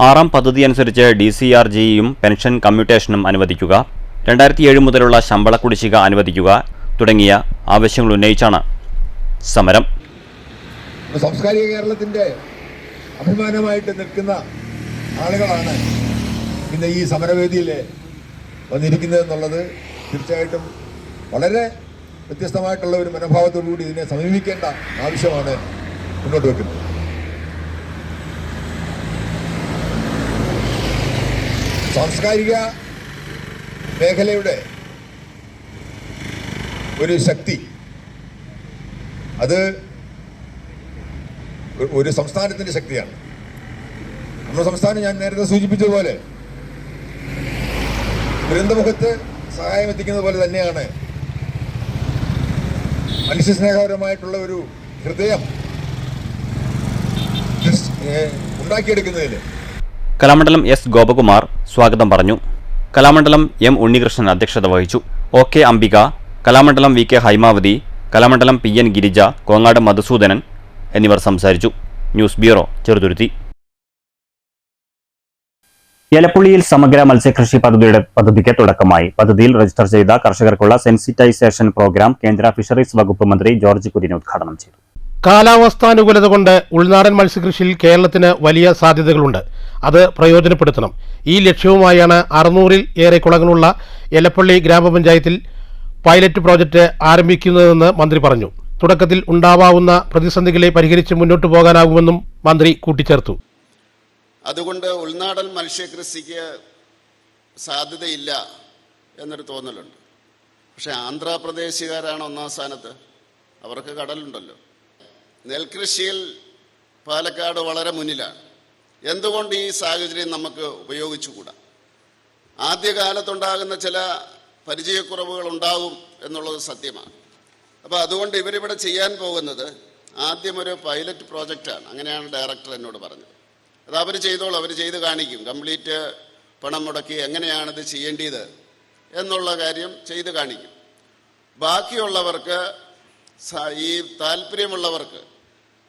6ാം പദ്ധതി അനുസരിച്ച് DCRGയും പെൻഷൻ കമ്മ്യൂട്ടേഷനും അനുവദിക്കുക, 2007 മുതലുള്ള ശമ്പള കുടിശ്ശിക അനുവദിക്കുക തുടങ്ങിയ ആവശ്യങ്ങൾ ഉന്നയിച്ചാണ് സമരം. സാംസ്കാരിക കേരളത്തിന്റെ അഭിമാനമായിട്ട് നിൽക്കുന്ന ആളുകളാണ് ഇന്ന് ഈ സമരവേദിയിൽ വന്നിരിക്കുന്നത് എന്നുള്ളത് തീർച്ചയായിട്ടും വളരെ വ്യത്യസ്തമായിട്ടുള്ള ഒരു മനോഭാവത്തോടുകൂടി ഇതിനെ സമീപിക്കേണ്ട ആവശ്യമാണ് മുന്നോട്ട് വെക്കുന്നത്. സാംസ്കാരിക മേഖലയുടെ ഒരു ശക്തി അത് ഒരു സംസ്ഥാനത്തിന്റെ ശക്തിയാണ്. നമ്മുടെ സംസ്ഥാനം ഞാൻ നേരത്തെ സൂചിപ്പിച്ചതുപോലെ ദുരന്തമുഖത്ത് സഹായം എത്തിക്കുന്നത് പോലെ തന്നെയാണ് മനുഷ്യസ്നേഹപരമായിട്ടുള്ള ഒരു ഹൃദയം ഉണ്ടാക്കിയെടുക്കുന്നതിൽ. കലാമണ്ഡലം S. ഗോപകുമാർ സ്വാഗതം പറഞ്ഞു. കലാമണ്ഡലം M. ഉണ്ണികൃഷ്ണൻ അധ്യക്ഷത വഹിച്ചു. OK. Ambika, Kalamandalam VK Haimavathi, Kalamandalam PN Girija, Kongad Madhusoodanan എന്നിവർ സംസാരിച്ചു. News bureau, Cheruthuruthy. എലപ്പുള്ളിയിൽ സമഗ്ര മത്സ്യകൃഷി പദ്ധതിക്ക് തുടക്കമായി. പദ്ധതിയിൽ രജിസ്റ്റർ ചെയ്ത കർഷകർക്കുള്ള സെൻസിറ്റൈസേഷൻ പ്രോഗ്രാം കേന്ദ്ര ഫിഷറീസ് വകുപ്പ് മന്ത്രി ജോർജ് കുര്യൻ ഉദ്ഘാടനം ചെയ്തു. കാലാവസ്ഥാനുകൂലത കൊണ്ട് ഉൾനാടൻ മത്സ്യകൃഷിയിൽ കേരളത്തിന് വലിയ സാധ്യതകളുണ്ട്. അത് പ്രയോജനപ്പെടുത്തണം. ഈ ലക്ഷ്യവുമായാണ് 600-ൽ ഏറെ കുളങ്ങളുള്ള എലപ്പള്ളി ഗ്രാമപഞ്ചായത്തിൽ പൈലറ്റ് പ്രോജക്റ്റ് ആരംഭിക്കുന്നതെന്ന് മന്ത്രി പറഞ്ഞു. തുടക്കത്തിൽ ഉണ്ടാവാവുന്ന പ്രതിസന്ധികളെ പരിഹരിച്ച് മുന്നോട്ടു പോകാനാകുമെന്നും മന്ത്രി കൂട്ടിച്ചേർത്തു. അതുകൊണ്ട് ഉൾനാടൻ മത്സ്യകൃഷിക്ക് സാധ്യതയില്ല എന്നൊരു തോന്നലുണ്ട്. പക്ഷേ ആന്ധ്രാപ്രദേശുകാരാണ് 1ാം സ്ഥാനത്ത്. അവർക്ക് കടലുണ്ടല്ലോ. നെൽകൃഷിയിൽ പാലക്കാട് വളരെ മുന്നിലാണ്. എന്തുകൊണ്ട് ഈ സാഹചര്യം നമുക്ക് ഉപയോഗിച്ചുകൂടാ? ആദ്യകാലത്തുണ്ടാകുന്ന ചില പരിചയക്കുറവുകൾ ഉണ്ടാകും എന്നുള്ളത് സത്യമാണ്. അപ്പോൾ അതുകൊണ്ട് ഇവരിവിടെ ചെയ്യാൻ പോകുന്നത് ആദ്യമൊരു പൈലറ്റ് പ്രോജക്റ്റാണ്. അങ്ങനെയാണ് ഡയറക്ടർ എന്നോട് പറഞ്ഞത്. അത് അവർ ചെയ്തോളൂ, അവർ ചെയ്ത് കാണിക്കും. കംപ്ലീറ്റ് പണം മുടക്കി എങ്ങനെയാണിത് ചെയ്യേണ്ടത് എന്നുള്ള കാര്യം ചെയ്ത് കാണിക്കും. ബാക്കിയുള്ളവർക്ക്, ഈ താല്പര്യമുള്ളവർക്ക്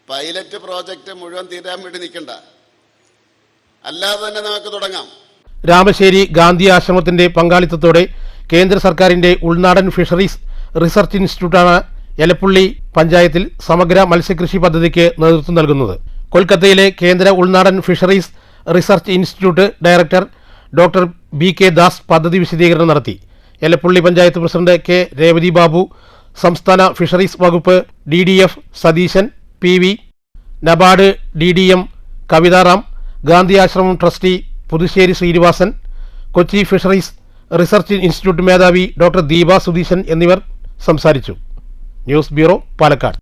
പൈലറ്റ് പ്രോജക്റ്റ് മുഴുവൻ തീരാൻ വേണ്ടി നിൽക്കണ്ട, അല്ലാതെ തന്നെ നമുക്ക് തുടങ്ങാം. രാമശ്ശേരി ഗാന്ധി ആശ്രമത്തിന്റെ പങ്കാളിത്തത്തോടെ കേന്ദ്ര സർക്കാരിന്റെ ഉൾനാടൻ ഫിഷറീസ് റിസർച്ച് ഇൻസ്റ്റിറ്റ്യൂട്ടാണ് എലപ്പുള്ളി പഞ്ചായത്തിൽ സമഗ്ര മത്സ്യകൃഷി പദ്ധതിക്ക് നേതൃത്വം നൽകുന്നത്. കൊൽക്കത്തയിലെ കേന്ദ്ര ഉൾനാടൻ fisheries research institute director doctor BK Das പദ്ധതി വിശദീകരണം നടത്തി. Elappully panchayat president K. രേവതി ബാബു, സംസ്ഥാന ഫിഷറീസ് വകുപ്പ് DDF Satheesan, PV, NABARD DDM Kavitharam, Gandhi Ashram trustee Puthussery Srinivasan, Kochi fisheries research institute മേധാവി ഡോക്ടർ ദീപ സുധീശൻ എന്നിവർ സംസാരിച്ചു. News bureau, Palakkad.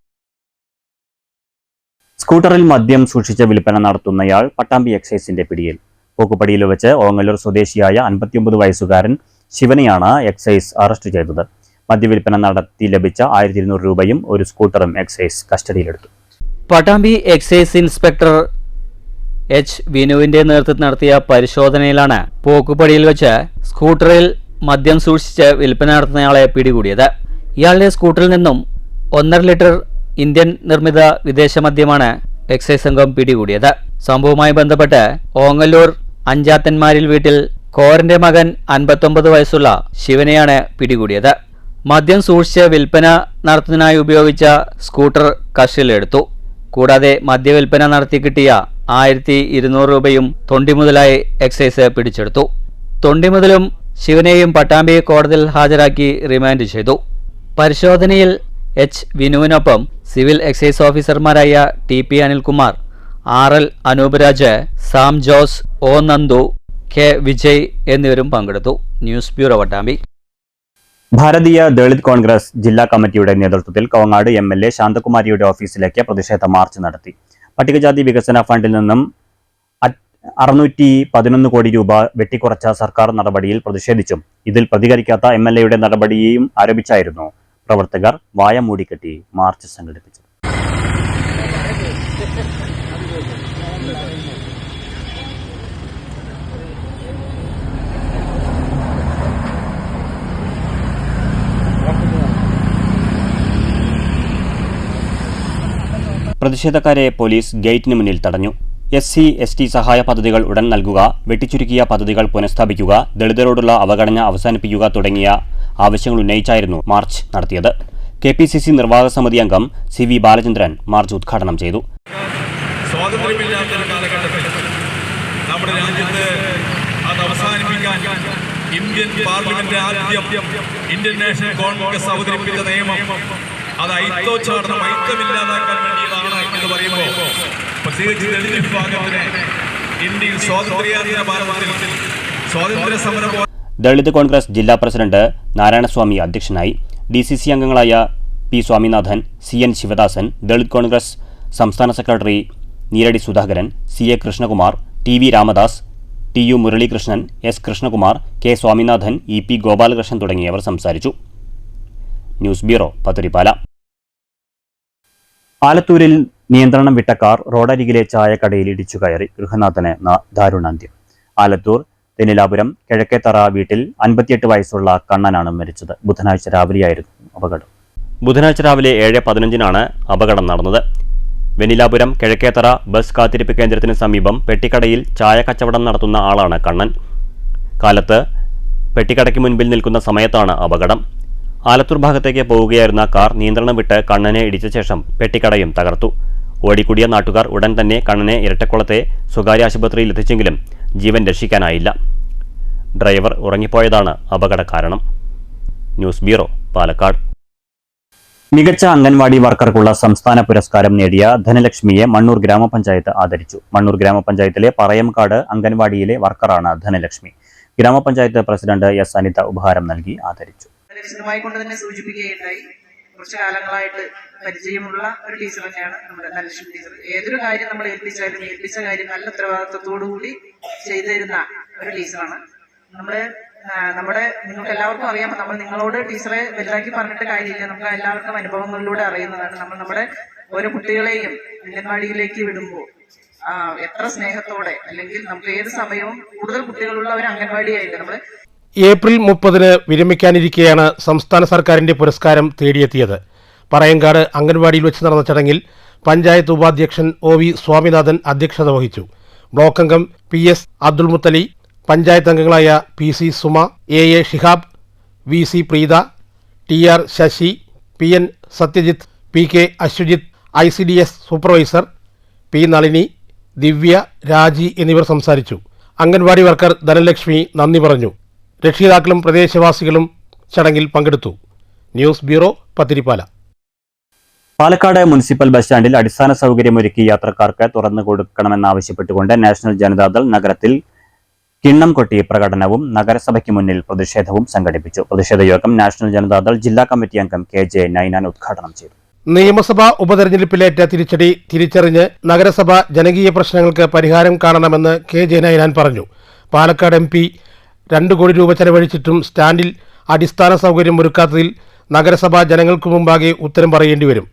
സ്കൂട്ടറിൽ മദ്യം സൂക്ഷിച്ച് വിൽപ്പന നടത്തുന്നയാൾ പട്ടാമ്പി എക്സൈസിന്റെ പിടിയിൽ. പോക്കുപടിയിൽ വെച്ച് ഓങ്ങല്ലൂർ സ്വദേശിയായ 59 വയസ്സുകാരൻ ശിവനെയാണ് എക്സൈസ് അറസ്റ്റ് ചെയ്തത്. മദ്യവിൽപ്പന നടത്തി ലഭിച്ച 1200 രൂപയും ഒരു സ്കൂട്ടറും എക്സൈസ് കസ്റ്റഡിയിലെടുത്തു. Pattambi excise inspector H. വിനുവിന്റെ നേതൃത്വത്തിൽ നടത്തിയ പരിശോധനയിലാണ് പോക്കുപടിയിൽ വെച്ച് സ്കൂട്ടറിൽ മദ്യം സൂക്ഷിച്ച് വിൽപ്പന നടത്തുന്നയാളെ പിടികൂടിയത്. ഇയാളുടെ സ്കൂട്ടറിൽ നിന്നും 1.5 ലിറ്റർ ഇന്ത്യൻ നിർമ്മിത വിദേശ മദ്യമാണ് എക്സൈസ് സംഘം പിടികൂടിയത്. സംഭവവുമായി ബന്ധപ്പെട്ട് ഓങ്ങല്ലൂർ അഞ്ചാത്തന്മാരിൽ വീട്ടിൽ കോരന്റെ മകൻ 59 വയസ്സുള്ള ശിവനെയാണ് പിടികൂടിയത്. മദ്യം സൂക്ഷിച്ച് വിൽപ്പന നടത്തുന്നതിനായി ഉപയോഗിച്ച സ്കൂട്ടർ കസ്റ്റഡിയിലെടുത്തു. കൂടാതെ മദ്യവിൽപ്പന നടത്തി കിട്ടിയ 1200 രൂപയും തൊണ്ടിമുതലായി എക്സൈസ് പിടിച്ചെടുത്തു. തൊണ്ടിമുതലും ശിവനെയും പട്ടാമ്പി കോടതിയിൽ ഹാജരാക്കി റിമാൻഡ് ചെയ്തു. പരിശോധനയിൽ H. വിനുവിനൊപ്പം സിവിൽ എക്സൈസ് ഓഫീസർമാരായ TP Anilkumar, RL Anooparaj, Sam Jose, O. Nandu, K. Vijay എന്നിവരും പങ്കെടുത്തു. News bureau, Pattambi. ഭാരതീയ ദളിത് കോൺഗ്രസ് ജില്ലാ കമ്മിറ്റിയുടെ നേതൃത്വത്തിൽ കോങ്ങാട് MLA ശാന്തകുമാരിയുടെ ഓഫീസിലേക്ക് പ്രതിഷേധ മാർച്ച് നടത്തി. പട്ടികജാതി വികസന ഫണ്ടിൽ നിന്നും 611 കോടി രൂപ വെട്ടിക്കുറച്ച സർക്കാർ നടപടിയിൽ പ്രതിഷേധിച്ചും ഇതിൽ പ്രതികരിക്കാത്ത MLAയുടെ നടപടിയെയും ആരോപിച്ചായിരുന്നു പ്രവർത്തകർ വായ മൂടിക്കെട്ടി മാർച്ച് സംഘടിപ്പിച്ചത്. പ്രതിഷേധക്കാരെ പോലീസ് ഗേറ്റിന് മുന്നിൽ തടഞ്ഞു. SC/ST സഹായ പദ്ധതികൾ ഉടൻ നൽകുക, വെട്ടിച്ചുരുക്കിയ പദ്ധതികൾ പുനഃസ്ഥാപിക്കുക, ദളിതരോടുള്ള അവഗണന അവസാനിപ്പിക്കുക തുടങ്ങിയ ആവശ്യങ്ങൾ ഉന്നയിച്ചായിരുന്നു മാർച്ച് നടത്തിയത്. KPCC നിർവാഹക സമിതി അംഗം CV ബാലചന്ദ്രൻ മാർച്ച് ഉദ്ഘാടനം ചെയ്തു. സ്വാതന്ത്ര്യമില്ലാത്തൊരു കാലഘട്ടത്തിൽ നമ്മുടെ രാജ്യത്ത് അത് അവസാനിപ്പിക്കാൻ ഇന്ത്യൻ പാർലമെന്റ് ആദ്യം ഇന്ത്യൻ നാഷണൽ കോൺഗ്രസ് അവതരിപ്പിച്ച നിയമം അത് ഐത്തോച്ചാടനം ഐക്യമില്ലാതാക്കാൻ വേണ്ടിയതാണ് എന്ന് പറയുമ്പോൾ പ്രത്യേകിച്ച് ദളിത് വിഭാഗത്തിന് ഇന്ത്യയിൽ സ്വാതന്ത്ര്യാധീന ഭാരതത്തിൽ സ്വാതന്ത്ര്യ സമര. ദളിത് കോൺഗ്രസ് ജില്ലാ പ്രസിഡന്റ് നാരായണസ്വാമി അധ്യക്ഷനായി. DCC അംഗങ്ങളായ P സ്വാമിനാഥൻ, CN ശിവദാസൻ, ദളിത് കോൺഗ്രസ് സംസ്ഥാന secretary Neeradi Sudhakaran, CA Krishnakumar, TV Ramadas, TU Muralikrishnan, S Krishnakumar, K Swaminathan, EP Gopalakrishnan തുടങ്ങിയവർ സംസാരിച്ചു. News bureau, പത്തുരിപ്പാല. ആലത്തൂരിൽ നിയന്ത്രണം വിട്ട കാർ റോഡരികിലെ ചായക്കടയിൽ ഇടിച്ചു കയറി. ഗൃഹനാഥന് ദാരുണാന്ത്യം. ആലത്തൂർ തെന്നിലാപുരം കിഴക്കേത്തറ വീട്ടിൽ 58 വയസ്സുള്ള കണ്ണനാണ് മരിച്ചത്. ബുധനാഴ്ച രാവിലെയായിരുന്നു അപകടം. ബുധനാഴ്ച രാവിലെ 7:15 അപകടം നടന്നത്. വെനിലാപുരം കിഴക്കേത്തറ ബസ് കാത്തിരിപ്പ് കേന്ദ്രത്തിന് സമീപം പെട്ടിക്കടയിൽ ചായ കച്ചവടം നടത്തുന്ന ആളാണ് കണ്ണൻ. കാലത്ത് പെട്ടിക്കടയ്ക്ക് മുൻപിൽ നിൽക്കുന്ന സമയത്താണ് അപകടം. ആലത്തൂർ ഭാഗത്തേക്ക് പോവുകയായിരുന്ന കാർ നിയന്ത്രണം വിട്ട് കണ്ണനെ ഇടിച്ച ശേഷം പെട്ടിക്കടയും തകർത്തു. ഓടിക്കൂടിയ നാട്ടുകാർ ഉടൻ തന്നെ കണ്ണനെ ഇരട്ടക്കുളത്തെ സ്വകാര്യ ആശുപത്രിയിൽ എത്തിച്ചെങ്കിലും ജീവൻ രക്ഷിക്കാനായില്ല. ഡ്രൈവർ ഉറങ്ങിപ്പോയതാണ് അപകട കാരണം. News bureau, Palakkad. മികച്ച അംഗൻവാടി വർക്കർക്കുള്ള സംസ്ഥാന പുരസ്കാരം നേടിയ ധനലക്ഷ്മിയെ മണ്ണൂർ ഗ്രാമപഞ്ചായത്ത് ആദരിച്ചു. മണ്ണൂർ ഗ്രാമപഞ്ചായത്തിലെ പറയംകാട് അംഗൻവാടിയിലെ വർക്കറാണ് ധനലക്ഷ്മി. ഗ്രാമപഞ്ചായത്ത് പ്രസിഡന്റ് S അനിത ഉപഹാരം നൽകി ആദരിച്ചു. കൊണ്ട് തന്നെ സൂചിപ്പിക്കുകയുണ്ടായി, കുറച്ചു കാലങ്ങളായിട്ട് പരിചയമുള്ള ഒരു ടീച്ചർ തന്നെയാണ് നമ്മുടെ ധനലക്ഷ്മി ടീച്ചർ. ഏതൊരു കാര്യം നമ്മൾ ഏൽപ്പിച്ചാലും ഏൽപ്പിച്ച കാര്യം നല്ല ഉത്തരവാദിത്വത്തോടുകൂടി ചെയ്തു തരുന്ന ഒരു ടീച്ചറാണ്. നമ്മുടെ നിങ്ങൾക്ക് എല്ലാവർക്കും അറിയാം, നമ്മൾ നിങ്ങളോട് ടീച്ചറെ വലുതാക്കി പറഞ്ഞിട്ട് കാര്യമില്ല, നമുക്ക് എല്ലാവർക്കും അനുഭവങ്ങളിലൂടെ അറിയുന്നതാണ്. നമ്മുടെ ഓരോ കുട്ടികളെയും അംഗൻവാടിയിലേക്ക് വിടുമ്പോൾ എത്ര സ്നേഹത്തോടെ, അല്ലെങ്കിൽ നമുക്ക് ഏത് സമയവും കൂടുതൽ കുട്ടികളുള്ള ഒരു അംഗൻവാടിയായിട്ട് നമ്മൾ. ഏപ്രിൽ 30 വിരമിക്കാനിരിക്കെയാണ് സംസ്ഥാന സർക്കാരിന്റെ പുരസ്കാരം തേടിയെത്തിയത്. പറയങ്കാട് അംഗൻവാടിയിൽ വെച്ച് നടന്ന ചടങ്ങിൽ പഞ്ചായത്ത് ഉപാധ്യക്ഷൻ OV സ്വാമിനാഥൻ അധ്യക്ഷത വഹിച്ചു. ബ്ലോക്ക് അംഗം PS അബ്ദുൾ മുത്തലി, പഞ്ചായത്ത് അംഗങ്ങളായ PC Suma, AA Shihab, VC Preetha, TR Sasi, PN Sathyajith, PK Aswajith, ICDS supervisor P Nalini, Divya, Raji എന്നിവർ സംസാരിച്ചു. അംഗൻവാടി വർക്കർ ധനലക്ഷ്മി നന്ദി പറഞ്ഞു. രക്ഷിതാക്കളും പ്രദേശവാസികളും ചടങ്ങിൽ പങ്കെടുത്തു. News bureau, Pathirippala. Palakkad municipal bus സ്റ്റാൻഡിൽ അടിസ്ഥാന സൗകര്യമൊരുക്കി യാത്രക്കാർക്ക് തുറന്നു കൊടുക്കണമെന്നാവശ്യപ്പെട്ടുകൊണ്ട് നാഷണൽ ജനതാദൾ നഗരത്തിൽ കിണ്ണം കൊട്ടി പ്രകടനവും നഗരസഭയ്ക്ക് മുന്നിൽ പ്രതിഷേധവും സംഘടിപ്പിച്ചു. പ്രതിഷേധ യോഗം നാഷണൽ ജനതാദൾ ജില്ലാ കമ്മിറ്റി അംഗം KJ നൈനാൻ ഉദ്ഘാടനം ചെയ്തു. നിയമസഭാ ഉപതെരഞ്ഞെടുപ്പിലേറ്റ തിരിച്ചടി തിരിച്ചറിഞ്ഞ് നഗരസഭ ജനകീയ പ്രശ്നങ്ങൾക്ക് പരിഹാരം കാണണമെന്ന് KJ നൈനാൻ പറഞ്ഞു. പാലക്കാട് MP 2 കോടി രൂപ ചെലവഴിച്ചിട്ടും സ്റ്റാൻഡിൽ അടിസ്ഥാന സൗകര്യം ഒരുക്കാത്തതിൽ നഗരസഭ ജനങ്ങൾക്ക് മുമ്പാകെ ഉത്തരം പറയേണ്ടി വരും.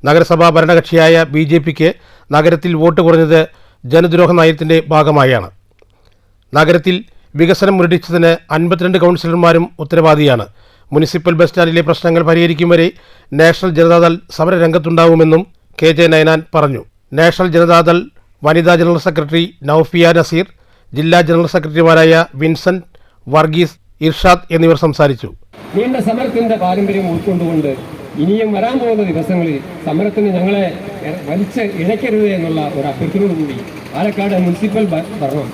നഗരസഭാ ഭരണകക്ഷിയായ BJPക്ക് നഗരത്തിൽ വോട്ട് കുറഞ്ഞത് ജനദ്രോഹ നയത്തിന്റെ ഭാഗമായാണ്. നഗരത്തിൽ വികസനം മുരടിച്ചതിന് 52 കൗൺസിലർമാരും ഉത്തരവാദിയാണ്. മുനിസിപ്പൽ ബസ് സ്റ്റാൻഡിലെ പ്രശ്നങ്ങൾ പരിഹരിക്കും വരെ നാഷണൽ ജനതാദൾ സമരരംഗത്തുണ്ടാവുമെന്നും KJ നൈനാൻ പറഞ്ഞു. നാഷണൽ ജനതാദൾ വനിതാ ജനറൽ സെക്രട്ടറി നൌഫിയ നസീർ, ജില്ലാ ജനറൽ സെക്രട്ടറിമാരായ വിൻസെന്റ്, വർഗീസ്, ഇർഷാദ് എന്നിവർ സംസാരിച്ചു. നീണ്ട സമരത്തിന്റെ പാരമ്പര്യം ഉൾക്കൊണ്ടുകൊണ്ട് ഇനിയും വരാൻ പോകുന്ന ദിവസങ്ങളിൽ സമരത്തിന് ഞങ്ങളെ വലിച്ച് ഇഴയ്ക്കരുത് എന്നുള്ള ഒരു അഭ്യർത്ഥനയോടുകൂടി പാലക്കാട് മുനിസിപ്പൽ ഭരണം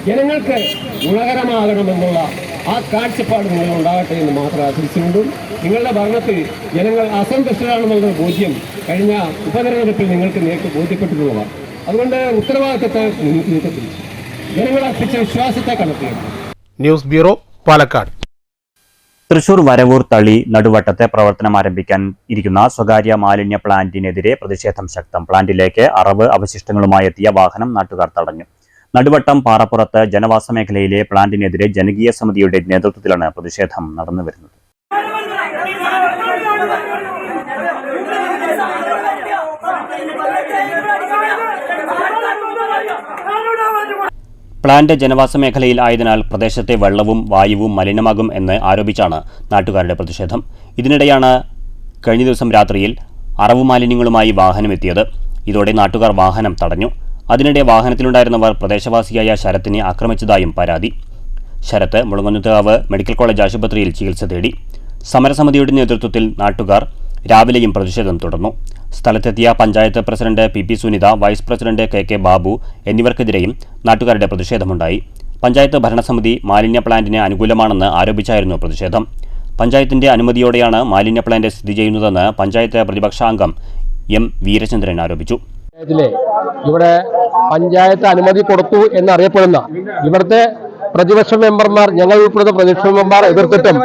ജനങ്ങൾക്ക് ഗുണകരമാകണമെന്നുള്ള ആ കാഴ്ചപ്പാട് നിങ്ങളുണ്ടാകട്ടെ എന്ന് മാത്രം ആശംസിച്ചുകൊണ്ടും നിങ്ങളുടെ ഭരണത്തിൽ ജനങ്ങൾ അസന്തുഷ്ടരാണെന്നുള്ള ബോധ്യം കഴിഞ്ഞ ഉപതെരഞ്ഞെടുപ്പിൽ നിങ്ങൾക്ക് നേരിട്ട് ബോധ്യപ്പെട്ടിട്ടുള്ളതാണ്. അതുകൊണ്ട് ഉത്തരവാദിത്തത്തെ നീക്കത്തിൽ ജനങ്ങൾ അർപ്പിച്ച വിശ്വാസത്തെ കണക്കിലാണ്. News bureau, Palakkad. തൃശൂർ വരവൂർ തളി നടുവട്ടത്തെ പ്രവർത്തനം ആരംഭിക്കാൻ ഇരിക്കുന്ന സ്വകാര്യ മാലിന്യ പ്ലാന്റിനെതിരെ പ്രതിഷേധം ശക്തം. പ്ലാന്റിലേക്ക് അറവ് അവശിഷ്ടങ്ങളുമായി എത്തിയ വാഹനം നാട്ടുകാർ തടഞ്ഞു. നടുവട്ടം പാറപ്പുറത്ത് ജനവാസ മേഖലയിലെ പ്ലാന്റിനെതിരെ ജനകീയ സമിതിയുടെ നേതൃത്വത്തിലാണ് പ്രതിഷേധം നടന്നുവരുന്നത്. പ്ലാന്റ് ജനവാസ മേഖലയിൽ ആയതിനാൽ പ്രദേശത്തെ വെള്ളവും വായുവും മലിനമാകും എന്ന് ആരോപിച്ചാണ് നാട്ടുകാരുടെ പ്രതിഷേധം. ഇതിനിടെയാണ് കഴിഞ്ഞ ദിവസം രാത്രിയിൽ അറവു മാലിന്യങ്ങളുമായി വാഹനമെത്തിയത്. ഇതോടെ നാട്ടുകാർ വാഹനം തടഞ്ഞു. അതിനിടെ വാഹനത്തിലുണ്ടായിരുന്നവർ പ്രദേശവാസിയായ ശരത്തിനെ ആക്രമിച്ചതായും പരാതി. ശരത്ത് മുളങ്ങുന്നത്തുകാവ് മെഡിക്കൽ കോളേജ് ആശുപത്രിയിൽ ചികിത്സ തേടി. സമരസമിതിയുടെ നേതൃത്വത്തിൽ നാട്ടുകാർ രാവിലെയും പ്രതിഷേധം തുടർന്നു. സ്ഥലത്തെത്തിയ panchayat president PP Sunitha, vice president KK Babu എന്നിവർക്കെതിരെയും നാട്ടുകാരുടെ പ്രതിഷേധമുണ്ടായി. പഞ്ചായത്ത് ഭരണസമിതി മാലിന്യ പ്ലാന്റിന് അനുകൂലമാണെന്ന് ആരോപിച്ചായിരുന്നു പ്രതിഷേധം. പഞ്ചായത്തിന്റെ അനുമതിയോടെയാണ് മാലിന്യ പ്ലാന്റ് സ്ഥിതി ചെയ്യുന്നതെന്ന് പഞ്ചായത്ത് പ്രതിപക്ഷാംഗം M വീരചന്ദ്രൻ ആരോപിച്ചു. ഇവിടെ പഞ്ചായത്ത് അനുമതി കൊടുത്തു എന്നറിയപ്പെടുന്ന ഇവിടുത്തെ പ്രതിപക്ഷ മെമ്പർമാർ, ഞങ്ങൾ ഉൾപ്പെടുന്ന പ്രതിപക്ഷ മെമ്പർ എതിർത്തിട്ടും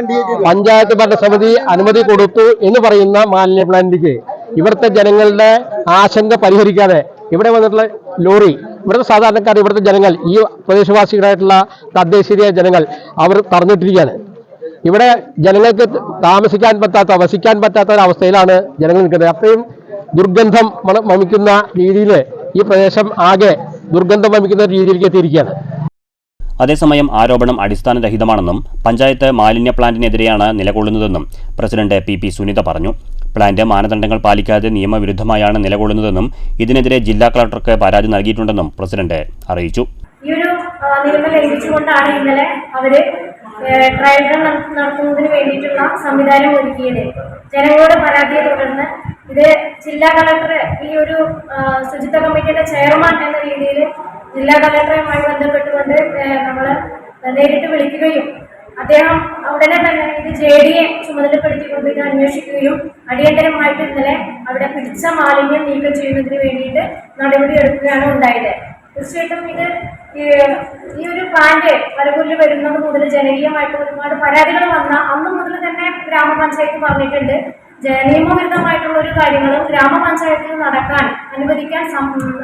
പഞ്ചായത്ത് ഭരണസമിതി അനുമതി കൊടുത്തു എന്ന് പറയുന്ന മാലിന്യ പ്ലാന്റിലേക്ക് ഇവിടുത്തെ ജനങ്ങളുടെ ആശങ്ക പരിഹരിക്കാതെ ഇവിടെ വന്നിട്ടുള്ള ലോറി, ഇവിടുത്തെ സാധാരണക്കാർ, ഇവിടുത്തെ ജനങ്ങൾ, ഈ പ്രദേശവാസികളായിട്ടുള്ള തദ്ദേശീയ ജനങ്ങൾ അവർ തടഞ്ഞിട്ടിരിക്കുകയാണ്. ഇവിടെ ജനങ്ങൾക്ക് താമസിക്കാൻ പറ്റാത്ത, വസിക്കാൻ പറ്റാത്ത ഒരവസ്ഥയിലാണ് ജനങ്ങൾ നിൽക്കുന്നത്. അത്രയും ദുർഗന്ധം വമിക്കുന്ന രീതിയിൽ ഈ പ്രദേശം ആകെ ദുർഗന്ധം വമിക്കുന്ന രീതിയിലേക്ക് എത്തിയിരിക്കുകയാണ്. അതേസമയം ആരോപണം അടിസ്ഥാനരഹിതമാണെന്നും പഞ്ചായത്ത് മാലിന്യ പ്ലാന്റിനെതിരെയാണ് നിലകൊള്ളുന്നതെന്നും പ്രസിഡന്റ് PP സുനിത പറഞ്ഞു. പ്ലാന്റ് മാനദണ്ഡങ്ങൾ പാലിക്കാതെ നിയമവിരുദ്ധമായാണ് നിലകൊള്ളുന്നതെന്നും ഇതിനെതിരെ ജില്ലാ കളക്ടർക്ക് പരാതി നൽകിയിട്ടുണ്ടെന്നും പ്രസിഡന്റ് അറിയിച്ചു. ഈ ഒരു നിയമം ലംഘിച്ചുകൊണ്ടാണ് ഇന്നലെ അവര് ട്രയൽ റൺ നടത്തുന്നതിന് വേണ്ടിയിട്ടുള്ള സംവിധാനം ഒരുക്കിയത്. ജനങ്ങളുടെ പരാതിയെ തുടർന്ന് ഇത് ജില്ലാ കളക്ടർ, ഈ ഒരു ശുചിത്വ കമ്മിറ്റിയുടെ ചെയർമാൻ എന്ന രീതിയിൽ ജില്ലാ കളക്ടറുമായി ബന്ധപ്പെട്ടുകൊണ്ട് നമ്മൾ നേരിട്ട് വിളിക്കുകയും അദ്ദേഹം ഉടനെ തന്നെ ഇത് JDയെ ചുമതലപ്പെടുത്തിക്കൊണ്ട് ഇത് അന്വേഷിക്കുകയും അടിയന്തരമായിട്ട് ഇന്നലെ അവിടെ പിടിച്ച മാലിന്യം നീക്കം ചെയ്യുന്നതിന് വേണ്ടിയിട്ട് നടപടി എടുക്കുകയാണ് ഉണ്ടായത്. തീർച്ചയായിട്ടും ഇത് ഈ ഒരു പ്ലാന്റ് പലപൂരിൽ വരുന്നത് മുതൽ ജനകീയമായിട്ട് ഒരുപാട് പരാതികൾ വന്ന അന്ന് മുതൽ തന്നെ ഗ്രാമപഞ്ചായത്ത് പറഞ്ഞിട്ടുണ്ട്, നിയമവിരുദ്ധമായിട്ടുള്ള ഒരു കാര്യങ്ങളും ഗ്രാമപഞ്ചായത്തിൽ നടക്കാൻ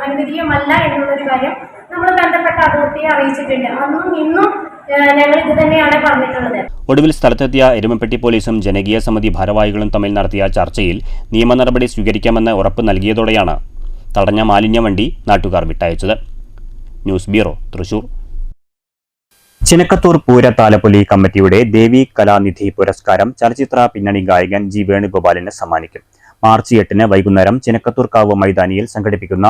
അനുവദീയമല്ല എന്നുള്ളൊരു കാര്യം നമ്മൾ ബന്ധപ്പെട്ട അതോറിറ്റിയെ അറിയിച്ചിട്ടുണ്ട്. അന്നും ഇന്നും ഞങ്ങൾ ഇത് തന്നെയാണ് പറഞ്ഞിട്ടുള്ളത്. ഒടുവിൽ സ്ഥലത്തെത്തിയ എരുമപ്പെട്ടി പോലീസും ജനകീയ സമിതി ഭാരവാഹികളും തമ്മിൽ നടത്തിയ ചർച്ചയിൽ നിയമ നടപടി സ്വീകരിക്കാമെന്ന് ഉറപ്പ് നൽകിയതോടെയാണ് തടഞ്ഞ മാലിന്യ വണ്ടി നാട്ടുകാർ വിട്ടയച്ചത്. News bureau, Thrissur. ചിനക്കത്തൂർ പൂര താലപ്പൊലി കമ്മിറ്റിയുടെ ദേവി കലാനിധി പുരസ്കാരം ചലച്ചിത്ര പിന്നണി ഗായകൻ G വേണുഗോപാലിന് സമ്മാനിക്കും. മാർച്ച് 8-ന് വൈകുന്നേരം ചിനക്കത്തൂർക്കാവ് മൈതാനിയിൽ സംഘടിപ്പിക്കുന്ന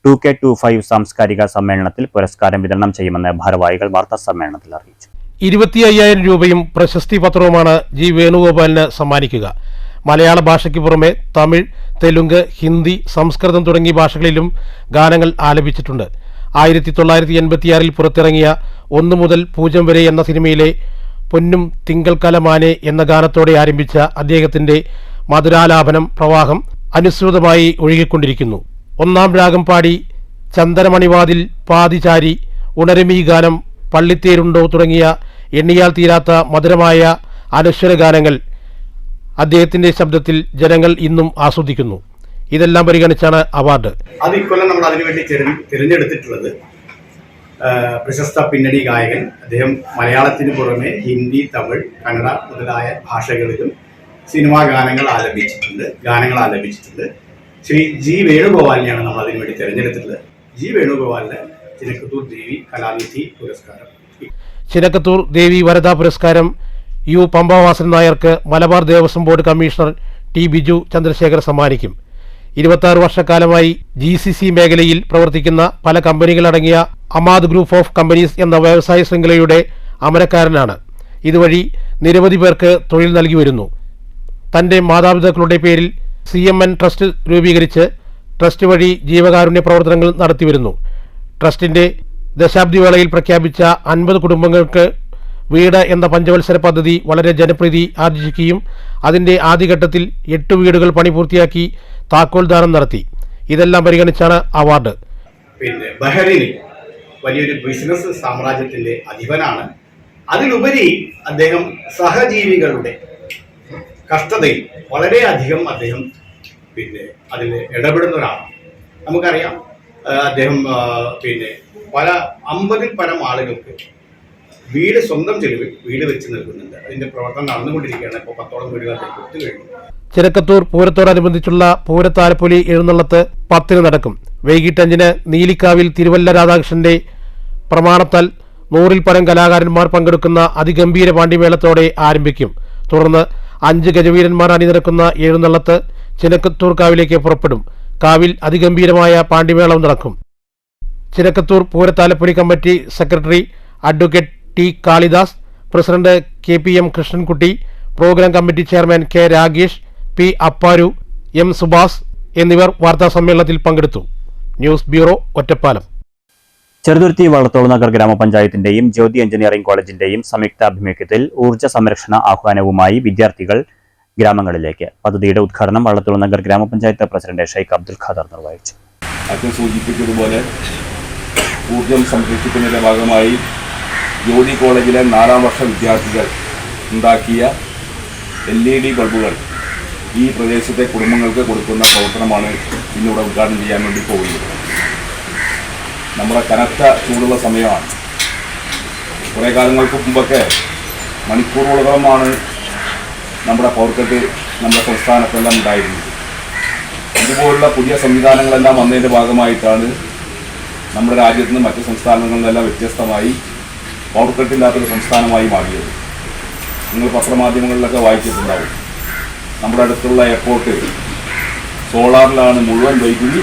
2K25 സാംസ്കാരിക സമ്മേളനത്തിൽ പുരസ്കാരം വിതരണം ചെയ്യുമെന്ന് ഭാരവാഹികൾ വാർത്താ സമ്മേളനത്തിൽ അറിയിച്ചു. 25,000 രൂപയും പ്രശസ്തി പത്രവുമാണ് G വേണുഗോപാലിന് സമ്മാനിക്കുക. മലയാള ഭാഷയ്ക്ക് പുറമെ തമിഴ്, തെലുങ്ക്, ഹിന്ദി, സംസ്കൃതം തുടങ്ങിയ ഭാഷകളിലും ഗാനങ്ങൾ ആലപിച്ചിട്ടുണ്ട്. 1986-ൽ പുറത്തിറങ്ങിയ 1 മുതൽ 0 വരെ എന്ന സിനിമയിലെ പൊന്നും തിങ്കൾക്കലമാനെ എന്ന ഗാനത്തോടെ ആരംഭിച്ച അദ്ദേഹത്തിന്റെ മധുരാലാപനം പ്രവാഹം അനുസൃതമായി ഒഴുകിക്കൊണ്ടിരിക്കുന്നു. 1-ാം രാഗം പാടി, ചന്ദനമണിവാതിൽ, പാതിചാരി, ഉണരമീ ഗാനം, പള്ളിത്തേരുണ്ടോ തുടങ്ങിയ എണ്ണിയാൽ തീരാത്ത മധുരമായ അനശ്വര ഗാനങ്ങൾ അദ്ദേഹത്തിന്റെ ശബ്ദത്തിൽ ജനങ്ങൾ ഇന്നും ആസ്വദിക്കുന്നു. ഇതെല്ലാം പരിഗണിച്ചാണ് അവാർഡ്. അത് ഇക്കൊല്ലം നമ്മൾ അതിനുവേണ്ടി തിരഞ്ഞെടുത്തിട്ടുള്ളത് പ്രശസ്ത പിന്നണി ഗായകൻ. അദ്ദേഹം മലയാളത്തിന് പുറമെ ഹിന്ദി, തമിഴ്, കന്നഡ മുതലായ ഭാഷകളിലും സിനിമാ ഗാനങ്ങൾ ആലപിച്ചിട്ടുണ്ട്. ശ്രീ G വേണുഗോപാലിനെയാണ് നമ്മൾ അതിനുവേണ്ടി തിരഞ്ഞെടുത്തിട്ടുള്ളത്. G വേണുഗോപാലിന് ചിനക്കത്തൂർ ദേവി കലാനിധി പുരസ്കാരം. ചിനക്കത്തൂർ ദേവി വരദാ പുരസ്കാരം U പമ്പാവാസൻ നായർക്ക് Malabar Devaswom board commissioner T Biju Chandrasekhar സമ്മാനിക്കും. 26 വർഷക്കാലമായി GCC മേഖലയിൽ പ്രവർത്തിക്കുന്ന പല കമ്പനികളടങ്ങിയ അമാദ് ഗ്രൂപ്പ് ഓഫ് കമ്പനീസ് എന്ന വ്യവസായ ശൃംഖലയുടെ അമരക്കാരനാണ്. ഇതുവഴി നിരവധി പേർക്ക് തൊഴിൽ നൽകി വരുന്നു. തന്റെ മാതാപിതാക്കളുടെ പേരിൽ CMN ട്രസ്റ്റ് രൂപീകരിച്ച് ട്രസ്റ്റ് വഴി ജീവകാരുണ്യ പ്രവർത്തനങ്ങൾ നടത്തിവരുന്നു. ട്രസ്റ്റിന്റെ ദശാബ്ദി വേളയിൽ പ്രഖ്യാപിച്ച 50 കുടുംബങ്ങൾക്ക് വീട് എന്ന പഞ്ചവത്സര പദ്ധതി വളരെ ജനപ്രീതി ആർജിക്കുകയും അതിന്റെ ആദ്യഘട്ടത്തിൽ 8 വീടുകൾ പണി പൂർത്തിയാക്കി താക്കോൽദാനം നടത്തി. ഇതെല്ലാം പരിഗണിച്ചാണ് അവാർഡ്. പിന്നെ ബഹ്റൈനിൽ വലിയൊരു ബിസിനസ് സാമ്രാജ്യത്തിന്റെ അധിപനാണ്. അതിലുപരി അദ്ദേഹം സഹജീവികളുടെ കഷ്ടതയിൽ വളരെയധികം അദ്ദേഹം അതിൽ ഇടപെടുന്ന ഒരാളാണ്. നമുക്കറിയാം, അദ്ദേഹം 50-ൽ പരം ആളുകൾക്ക് സ്വന്തം ചെലവിൽ വീട് വെച്ച് നൽകുന്നുണ്ട്. അതിന്റെ പ്രവർത്തനം നടന്നുകൊണ്ടിരിക്കുകയാണ്. ഇപ്പോൾ 10ഓളം വീടുകൾ കൊടുത്തു കഴിഞ്ഞു. ചിനക്കത്തൂർ പൂരത്തോടനുബന്ധിച്ചുള്ള പൂരത്താലപ്പൊലി എഴുന്നള്ളത്ത് 10-ന് നടക്കും. വൈകിട്ട് 5-ന് നീലിക്കാവിൽ തിരുവല്ല രാധാകൃഷ്ണന്റെ പ്രമാണത്താൽ 100-ൽ പരം കലാകാരന്മാർ പങ്കെടുക്കുന്ന അതിഗംഭീര പാണ്ഡിമേളത്തോടെ ആരംഭിക്കും. തുടർന്ന് 5 ഗജവീരന്മാർ അണിനിരക്കുന്ന എഴുന്നള്ളത്ത് ചിനക്കത്തൂർ കാവിലേക്ക് പുറപ്പെടും. കാവിൽ അതിഗംഭീരമായ പാണ്ടിമേളം നടക്കും. ചിനക്കത്തൂർ പൂരത്താലപ്പൊലി committee secretary advocate T Kalidas, president KPM Krishnankutty, programme committee chairman K Rajesh, P Apparu, M Subhas എന്നിവർ വാർത്താസമ്മേളനത്തിൽ പങ്കെടുത്തു. News bureau, Ottapalam. ചെറുതുരുത്തി വള്ളത്തോൾ നഗർ ഗ്രാമപഞ്ചായത്തിന്റെയും ജ്യോതി എഞ്ചിനീയറിംഗ് കോളേജിന്റെയും സംയുക്താഭിമുഖ്യത്തിൽ ഊർജ്ജ സംരക്ഷണ ആഹ്വാനവുമായി വിദ്യാർത്ഥികൾ ഗ്രാമങ്ങളിലേക്ക്. പദ്ധതിയുടെ ഉദ്ഘാടനം വള്ളത്തോൾ നഗർ ഗ്രാമപഞ്ചായത്ത് പ്രസിഡന്റ് ഷെയ്ഖ് അബ്ദുൽ ഖാദർ നിർവഹിച്ചു. അച്ഛൻ സൂചിപ്പിച്ചതുപോലെ ഊർജ്ജം സംരക്ഷിക്കുന്നതിന്റെ ഭാഗമായി ജ്യോതി കോളേജിലെ 4ാം വർഷ വിദ്യാർത്ഥികൾ ഉണ്ടാക്കിയ LED ബൾബുകൾ ഈ പ്രദേശത്തെ കുടുംബങ്ങൾക്ക് കൊടുക്കുന്ന പ്രവർത്തനമാണ് ഇന്നിവിടെ ഉദ്ഘാടനം ചെയ്യാൻ വേണ്ടി പോകുന്നത്. നമ്മുടെ കനത്ത ചൂടുള്ള സമയമാണ്. കുറേ കാലങ്ങൾക്ക് മുമ്പൊക്കെ മണിക്കൂറുകളോളമാണ് നമ്മുടെ പവർക്കട്ട് നമ്മുടെ സംസ്ഥാനത്തെല്ലാം ഉണ്ടായിരുന്നത്. ഇതുപോലുള്ള പുതിയ സംവിധാനങ്ങളെല്ലാം വന്നതിൻ്റെ ഭാഗമായിട്ടാണ് നമ്മുടെ രാജ്യത്ത് നിന്ന് മറ്റ് സംസ്ഥാനങ്ങളിലെല്ലാം വ്യത്യസ്തമായി പവർക്കട്ടില്ലാത്തൊരു സംസ്ഥാനമായി മാറിയത്. നിങ്ങൾ പത്രമാധ്യമങ്ങളിലൊക്കെ വായിച്ചിട്ടുണ്ടാവും. നമ്മുടെ അടുത്തുള്ള എയർപോർട്ട് സോളാറിലാണ് മുഴുവൻ വൈദ്യുതി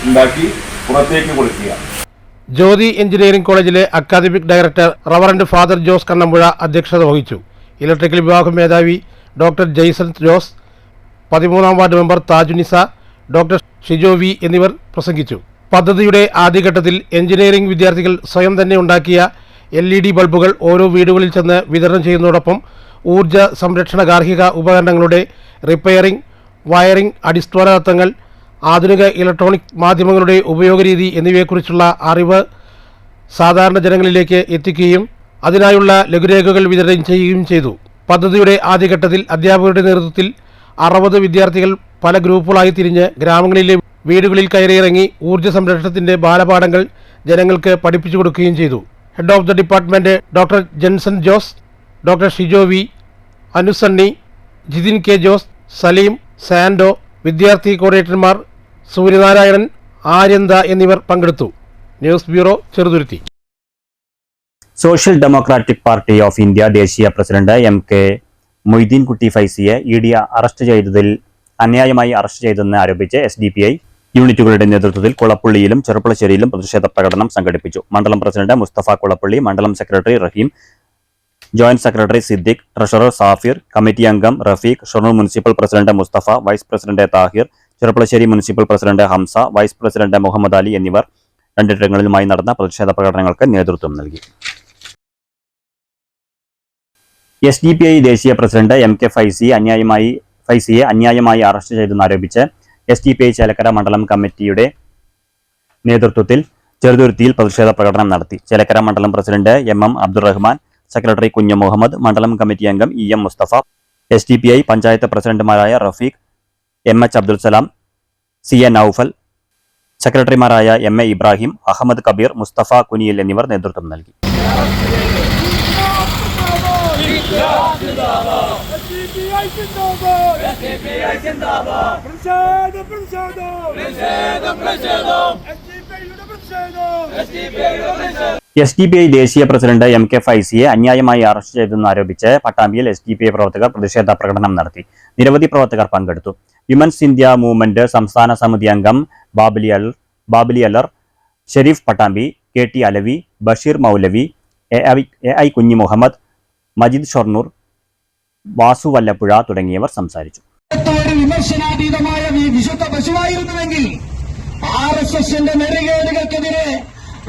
ഉണ്ടാക്കി പുറത്തേക്ക് കൊടുക്കുക. ജ്യോതി എഞ്ചിനീയറിംഗ് കോളേജിലെ academic director reverend father Jose Kannampuzha അധ്യക്ഷത വഹിച്ചു. ഇലക്ട്രിക്കൽ വിഭാഗം മേധാവി ഡോക്ടർ ജെയ്സൺ ജോസ്, 13ാം ward member Thajunisa, doctor Shijo V എന്നിവർ പ്രസംഗിച്ചു. പദ്ധതിയുടെ ആദ്യഘട്ടത്തിൽ എഞ്ചിനീയറിംഗ് വിദ്യാർത്ഥികൾ സ്വയം തന്നെ ഉണ്ടാക്കിയ LED ബൾബുകൾ ഓരോ വീടുകളിൽ ചെന്ന് വിതരണം ചെയ്യുന്നതോടൊപ്പം ഊർജ്ജ സംരക്ഷണ ഗാർഹിക ഉപകരണങ്ങളുടെ റിപ്പയറിംഗ്, വയറിംഗ്, അടിസ്ഥാന തത്വങ്ങൾ, ആധുനിക ഇലക്ട്രോണിക് മാധ്യമങ്ങളുടെ ഉപയോഗരീതി എന്നിവയെക്കുറിച്ചുള്ള അറിവ് സാധാരണ ജനങ്ങളിലേക്ക് എത്തിക്കുകയും അതിനായുള്ള ലഘുരേഖകൾ വിതരണം ചെയ്യുകയും ചെയ്തു. പദ്ധതിയുടെ ആദ്യഘട്ടത്തിൽ അധ്യാപകരുടെ നേതൃത്വത്തിൽ 60 വിദ്യാർത്ഥികൾ പല ഗ്രൂപ്പുകളായി തിരിഞ്ഞ് ഗ്രാമങ്ങളിലെ വീടുകളിൽ കയറിയിറങ്ങി ഊർജ്ജ സംരക്ഷണത്തിന്റെ ബാലപാഠങ്ങൾ ജനങ്ങൾക്ക് പഠിപ്പിച്ചു കൊടുക്കുകയും ചെയ്തു. Head of the department doctor Jenson Jose, doctor Shijo V, Anusunny, Jithin K Jose, Saleem, Sando, വിദ്യാർത്ഥി കോർഡിനേറ്റർമാർ സൂര്യനാരായണൻ, ആര്യന്ത എന്നിവർ പങ്കെടുത്തു. News bureau, Cheruthuruthy. Social democratic party of India ദേശീയ പ്രസിഡന്റ് MK മൊയ്തീൻകുട്ടി ഫൈസിയെ ED അന്യായമായി അറസ്റ്റ് ചെയ്തെന്ന് ആരോപിച്ച് SDPI യൂണിറ്റുകളുടെ നേതൃത്വത്തിൽ കുളപ്പള്ളിയിലും ചെറുപ്പളശ്ശേരിയിലും പ്രതിഷേധ പ്രകടനം സംഘടിപ്പിച്ചു. മണ്ഡലം പ്രസിഡന്റ് മുസ്തഫ കുളപ്പള്ളി, മണ്ഡലം secretary Rahim, joint secretary Siddique, treasurer Safir, committee അംഗം Rafeeq, Shoranur municipal president Mustafa, vice president Thahir, Cherpulassery municipal president Hamsa, vice president Muhammad Ali എന്നിവർ രണ്ടിടങ്ങളിലുമായി നടന്ന പ്രതിഷേധ പ്രകടനങ്ങൾക്ക് നേതൃത്വം നൽകി. SDPI ദേശീയ പ്രസിഡന്റ് MK ഫൈസിയെ അന്യായമായി അറസ്റ്റ് ചെയ്തെന്നാരോപിച്ച് SDPI ചേലക്കര മണ്ഡലം കമ്മിറ്റിയുടെ നേതൃത്വത്തിൽ ചെറുതുരുത്തിയിൽ പ്രതിഷേധ പ്രകടനം നടത്തി. ചേലക്കര മണ്ഡലം പ്രസിഡന്റ് MM അബ്ദുറഹ്മാൻ, സെക്രട്ടറി കുഞ്ഞു മുഹമ്മദ്, മണ്ഡലം കമ്മിറ്റി അംഗം EM മുസ്തഫ, SDPI പഞ്ചായത്ത് പ്രസിഡന്റുമാരായ റഫീഖ്, MH അബ്ദുൽ സലാം, CA നൌഫൽ, സെക്രട്ടറിമാരായ MA ഇബ്രാഹിം, അഹമ്മദ് കബീർ, മുസ്തഫ കുനിയിൽ എന്നിവർ നേതൃത്വം നൽകി. SDPI ദേശീയ പ്രസിഡന്റ് MK ഫൈസിയെ അന്യായമായി അറസ്റ്റ് ചെയ്തെന്നാരോപിച്ച് പട്ടാമ്പിയിൽ SDPI പ്രവർത്തകർ പ്രതിഷേധ പ്രകടനം നടത്തി. നിരവധി പ്രവർത്തകർ പങ്കെടുത്തു. വിമൻസ് ഇന്ത്യ മൂവ്മെന്റ് സംസ്ഥാന സമിതി അംഗം ബാബിലി അലർ, ഷെരീഫ് പട്ടാമ്പി, KT അലവി, ബഷീർ മൗലവി, AI കുഞ്ഞി മുഹമ്മദ്, മജിദ് ഷൊർണൂർ, വാസു വല്ലപ്പുഴ തുടങ്ങിയവർ സംസാരിച്ചു. വിമർശനാതീതമായ വിശുദ്ധ പശുവായിരുന്നുവെങ്കിൽ RSSന്റെ നെറികേടുകൾക്കെതിരെ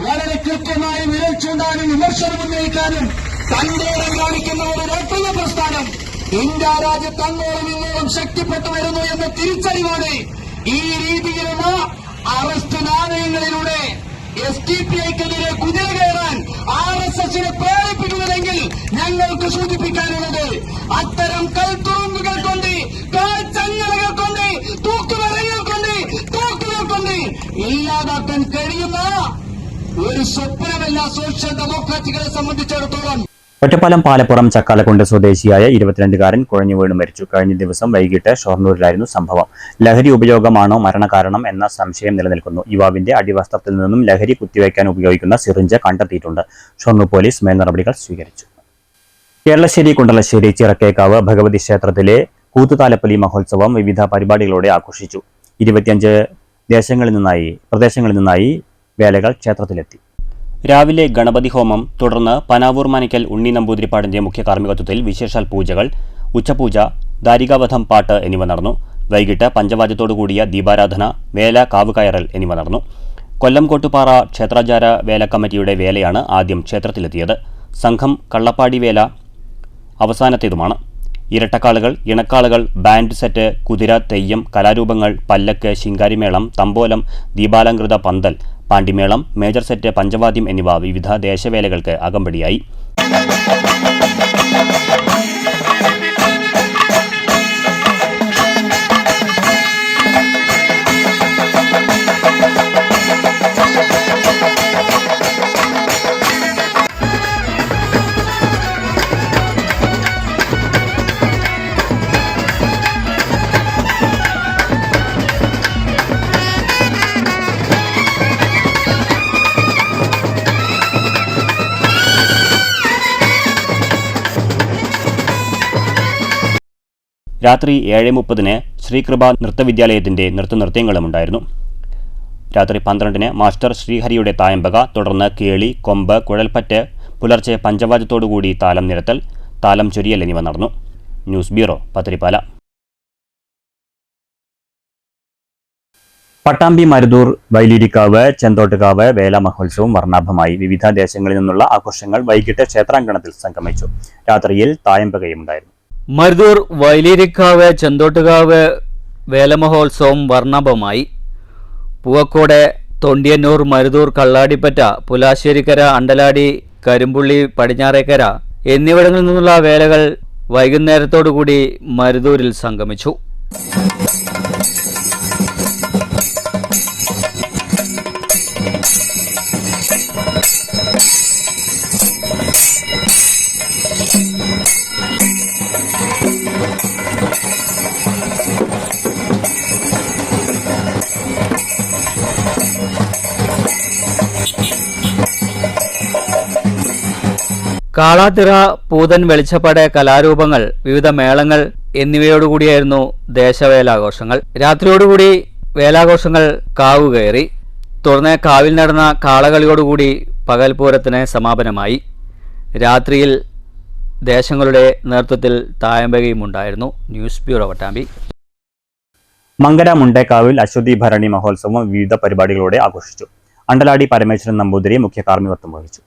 വളരെ കൃത്യമായി വിരൽ ചൂണ്ടാനും വിമർശനം ഉന്നയിക്കാനും തന്റേടം കാണിക്കുന്ന ഒരു രാഷ്ട്രീയ പ്രസ്ഥാനം ഇന്ത്യ രാജ്യത്ത് അങ്ങോളം ഇങ്ങോളം ശക്തിപ്പെട്ടു വരുന്നു എന്ന തിരിച്ചറിവാണ് ഈ രീതിയിലുള്ള അറസ്റ്റ് നാണയങ്ങളിലൂടെ SDPIക്കെതിരെ കുതിര കയറാൻ RSSനെ പ്രേരിപ്പിക്കുന്നതെങ്കിൽ ഞങ്ങൾക്ക് സൂചിപ്പിക്കാനുള്ളത് അത്തരം കൽത്തുറുമ്പുകൾ കൊണ്ട്, കാൽച്ചങ്ങലകൾ കൊണ്ട്, തൂക്കുമരങ്ങൾ കൊണ്ട്, തോക്കുകൾ കൊണ്ട് ഇല്ലാതാക്കാൻ കഴിയുന്ന ഒരു സ്വപ്നമല്ല സോഷ്യൽ ഡെമോക്രാറ്റുകളെ സംബന്ധിച്ചിടത്തോളം. ഒറ്റപ്പാലം പാലപ്പുറം ചക്കാലക്കുണ്ട് സ്വദേശിയായ 22-കാരൻ കുഴഞ്ഞു വീണ് മരിച്ചു. കഴിഞ്ഞ ദിവസം വൈകിട്ട് ഷൊർണൂരിലായിരുന്നു സംഭവം. ലഹരി ഉപയോഗമാണോ മരണകാരണം എന്ന സംശയം നിലനിൽക്കുന്നു. യുവാവിന്റെ അടിവസ്ത്രത്തിൽ നിന്നും ലഹരി കുത്തിവയ്ക്കാൻ ഉപയോഗിക്കുന്ന സിറിഞ്ച് കണ്ടെത്തിയിട്ടുണ്ട്. ഷൊർണൂർ പോലീസ് മേൽ നടപടികൾ സ്വീകരിച്ചു. കേരളശ്ശേരി കുണ്ടലശ്ശേരി ചിറക്കേക്കാവ് ഭഗവതി ക്ഷേത്രത്തിലെ കൂത്തുതാലപ്പൊലി മഹോത്സവം വിവിധ പരിപാടികളോടെ ആഘോഷിച്ചു. 25 പ്രദേശങ്ങളിൽ നിന്നായി വേലകൾ ക്ഷേത്രത്തിലെത്തി. രാവിലെ ഗണപതി ഹോമം, തുടർന്ന് പനാവൂർ മനയ്ക്കൽ ഉണ്ണി നമ്പൂതിരിപ്പാടിന്റെ മുഖ്യ കാർമ്മികത്വത്തിൽ വിശേഷാൽ പൂജകൾ, ഉച്ചപൂജ, ദാരികാവധം പാട്ട് എന്നിവ നടന്നു. വൈകിട്ട് പഞ്ചവാദ്യത്തോടുകൂടിയ ദീപാരാധന, വേല, കാവുകയറൽ എന്നിവ നടന്നു. കൊല്ലം കോട്ടുപാറ ക്ഷേത്രാചാര വേല കമ്മിറ്റിയുടെ വേലയാണ് ആദ്യം ക്ഷേത്രത്തിലെത്തിയത്. സംഘം കള്ളപ്പാടി വേല അവസാനത്തേതുമാണ്. ഇരട്ടക്കാളുകൾ, ഇണക്കാളുകൾ, ബാൻഡ് സെറ്റ്, കുതിര, തെയ്യം, കലാരൂപങ്ങൾ, പല്ലക്ക്, ശിങ്കാരിമേളം, തമ്പോലം, ദീപാലങ്കൃത പന്തൽ, പാണ്ടിമേളം, മേജർ സെറ്റ്, പഞ്ചവാദ്യം എന്നിവ വിവിധ ദേശവേലകൾക്ക് അകമ്പടിയായി. രാത്രി 7:30 ശ്രീകൃപ നൃത്തവിദ്യാലയത്തിന്റെ നൃത്തനൃത്യങ്ങളുമുണ്ടായിരുന്നു. രാത്രി 12 മാസ്റ്റർ ശ്രീഹരിയുടെ തായമ്പക, തുടർന്ന് കേളി, കൊമ്പ്, കുഴൽപ്പറ്റ്, പുലർച്ചെ പഞ്ചവാദ്യത്തോടുകൂടി താലം നിരത്തൽ, താലം ചൊരിയൽ എന്നിവ നടന്നു. News bureau, Pathirippala. പട്ടാമ്പി, മരുതൂർ, വൈലിരിക്കാവ്, ചെന്തോട്ടുകാവ് വേല മഹോത്സവം വർണ്ണാഭമായി. വിവിധ ദേശങ്ങളിൽ നിന്നുള്ള ആഘോഷങ്ങൾ വൈകിട്ട് ക്ഷേത്രാങ്കണത്തിൽ സംഗമിച്ചു. രാത്രിയിൽ തായമ്പകയുമുണ്ടായിരുന്നു. മരുതൂർ, വൈലിരിക്കാവ്, ചെന്തോട്ടുകാവ് വേലമഹോത്സവം വർണ്ണാഭമായി. പൂവക്കോട്, തൊണ്ടിയന്നൂർ, മരുതൂർ, കള്ളാടിപ്പറ്റ, പുലാശ്ശേരിക്കര, അണ്ടലാടി, കരിമ്പുള്ളി, പടിഞ്ഞാറേക്കര എന്നിവിടങ്ങളിൽ നിന്നുള്ള വേലകൾ വൈകുന്നേരത്തോടുകൂടി മരുതൂരിൽ സംഗമിച്ചു. കാളാത്തിറ, പൂതൻ, വെളിച്ചപ്പാട് കലാരൂപങ്ങൾ, വിവിധ മേളങ്ങൾ എന്നിവയോടുകൂടിയായിരുന്നു ദേശവേലാഘോഷങ്ങൾ. രാത്രിയോടുകൂടി വേലാഘോഷങ്ങൾ കാവുകയറി. തുടർന്ന് കാവിൽ നടന്ന കാളകളിയോടുകൂടി പകൽപൂരത്തിന് സമാപനമായി. രാത്രിയിൽ ദേശങ്ങളുടെ നേതൃത്വത്തിൽ തായമ്പകയും ഉണ്ടായിരുന്നു. News bureau, Pattambi. മങ്കര മുണ്ടേക്കാവിൽ അശ്വതി ഭരണി മഹോത്സവം വിവിധ പരിപാടികളോടെ ആഘോഷിച്ചു. അണ്ടലാടി പരമേശ്വരൻ നമ്പൂതിരി മുഖ്യ കാർമ്മികത്വം വഹിച്ചു.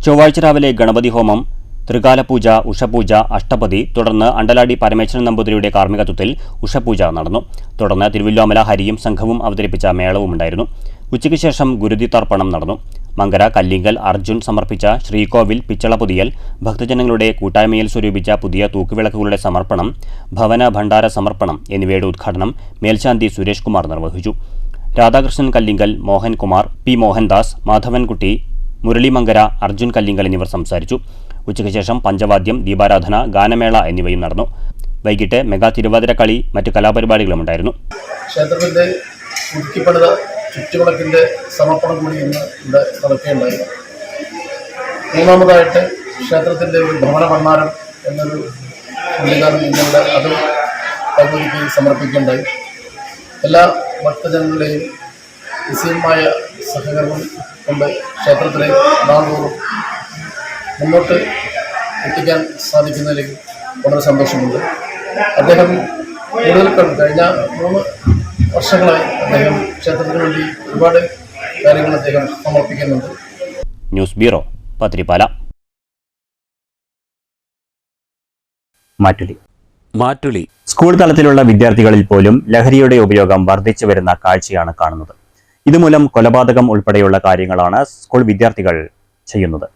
ചൊവ്വാഴ്ച രാവിലെ ഗണപതി ഹോമം, ത്രികാലപൂജ, ഉഷപൂജ, അഷ്ടപതി, തുടർന്ന് അണ്ടലാടി പരമേശ്വരൻ നമ്പൂതിരിയുടെ കാർമ്മികത്വത്തിൽ ഉഷപൂജ നടന്നു. തുടർന്ന് തിരുവല്ലോമല ഹരിയും സംഘവും അവതരിപ്പിച്ച മേളവുമുണ്ടായിരുന്നു. ഉച്ചയ്ക്ക് ശേഷം ഗുരുതി തർപ്പണം നടന്നു. മങ്കര കല്ലിങ്കൽ അർജുൻ സമർപ്പിച്ച ശ്രീകോവിൽ പിച്ചളപുതിയൽ, ഭക്തജനങ്ങളുടെ കൂട്ടായ്മയിൽ സ്വരൂപിച്ച പുതിയ തൂക്കുവിളക്കുകളുടെ സമർപ്പണം, ഭവന ഭണ്ഡാര സമർപ്പണം എന്നിവയുടെ ഉദ്ഘാടനം മേൽശാന്തി സുരേഷ് കുമാർ നിർവഹിച്ചു. രാധാകൃഷ്ണൻ കല്ലിങ്കൽ, മോഹൻകുമാർ, പി മോഹൻദാസ്, മാധവൻകുട്ടി, മുരളിമങ്കര, അർജുൻ കല്ലിങ്കൽ എന്നിവർ സംസാരിച്ചു. ഉച്ചയ്ക്ക് ശേഷം പഞ്ചവാദ്യം, ദീപാരാധന, ഗാനമേള എന്നിവയും നടന്നു. വൈകിട്ട് മെഗാ തിരുവാതിരക്കളി, മറ്റു കലാപരിപാടികളുമുണ്ടായിരുന്നു. ക്ഷേത്രത്തിന്റെ പുതുക്കിപ്പണിത ചുറ്റുവിളക്കിന്റെ സമർപ്പണം കൂടി ഇന്ന് ഇവിടെ നടക്കുകയുണ്ടായി. മൂന്നാമതായിട്ട് ക്ഷേത്രത്തിന്റെ ഒരു ഭവന ഭണ്ഡാരം എന്നൊരു സംവിധാനം ഇന്നിവിടെ അതും ഭഗവതിക്ക് സമർപ്പിക്കുകയുണ്ടായി. എല്ലാ ഭക്തജനങ്ങളുടെയും നിശ്ചയമായ സഹകരണം കൊണ്ട് ക്ഷേത്രത്തിലെ നാളോറും മുന്നോട്ട് എത്തിക്കാൻ സാധിക്കുന്നതിൽ വളരെ സന്തോഷമുണ്ട്. അദ്ദേഹം കൂടുതൽ കഴിഞ്ഞ 3 വർഷങ്ങളായി അദ്ദേഹം ക്ഷേത്രത്തിന് വേണ്ടി ഒരുപാട് കാര്യങ്ങൾ അദ്ദേഹം സമർപ്പിക്കുന്നുണ്ട്. News bureau, Pathirippala. മാറ്റുലി സ്കൂൾ തലത്തിലുള്ള വിദ്യാർത്ഥികളിൽ പോലും ലഹരിയുടെ ഉപയോഗം വർദ്ധിച്ചു വരുന്ന കാഴ്ചയാണ് കാണുന്നത്. ഇതുമൂലം കൊലപാതകം ഉൾപ്പെടെയുള്ള കാര്യങ്ങളാണ് സ്കൂൾ വിദ്യാർത്ഥികൾ ചെയ്യുന്നത്.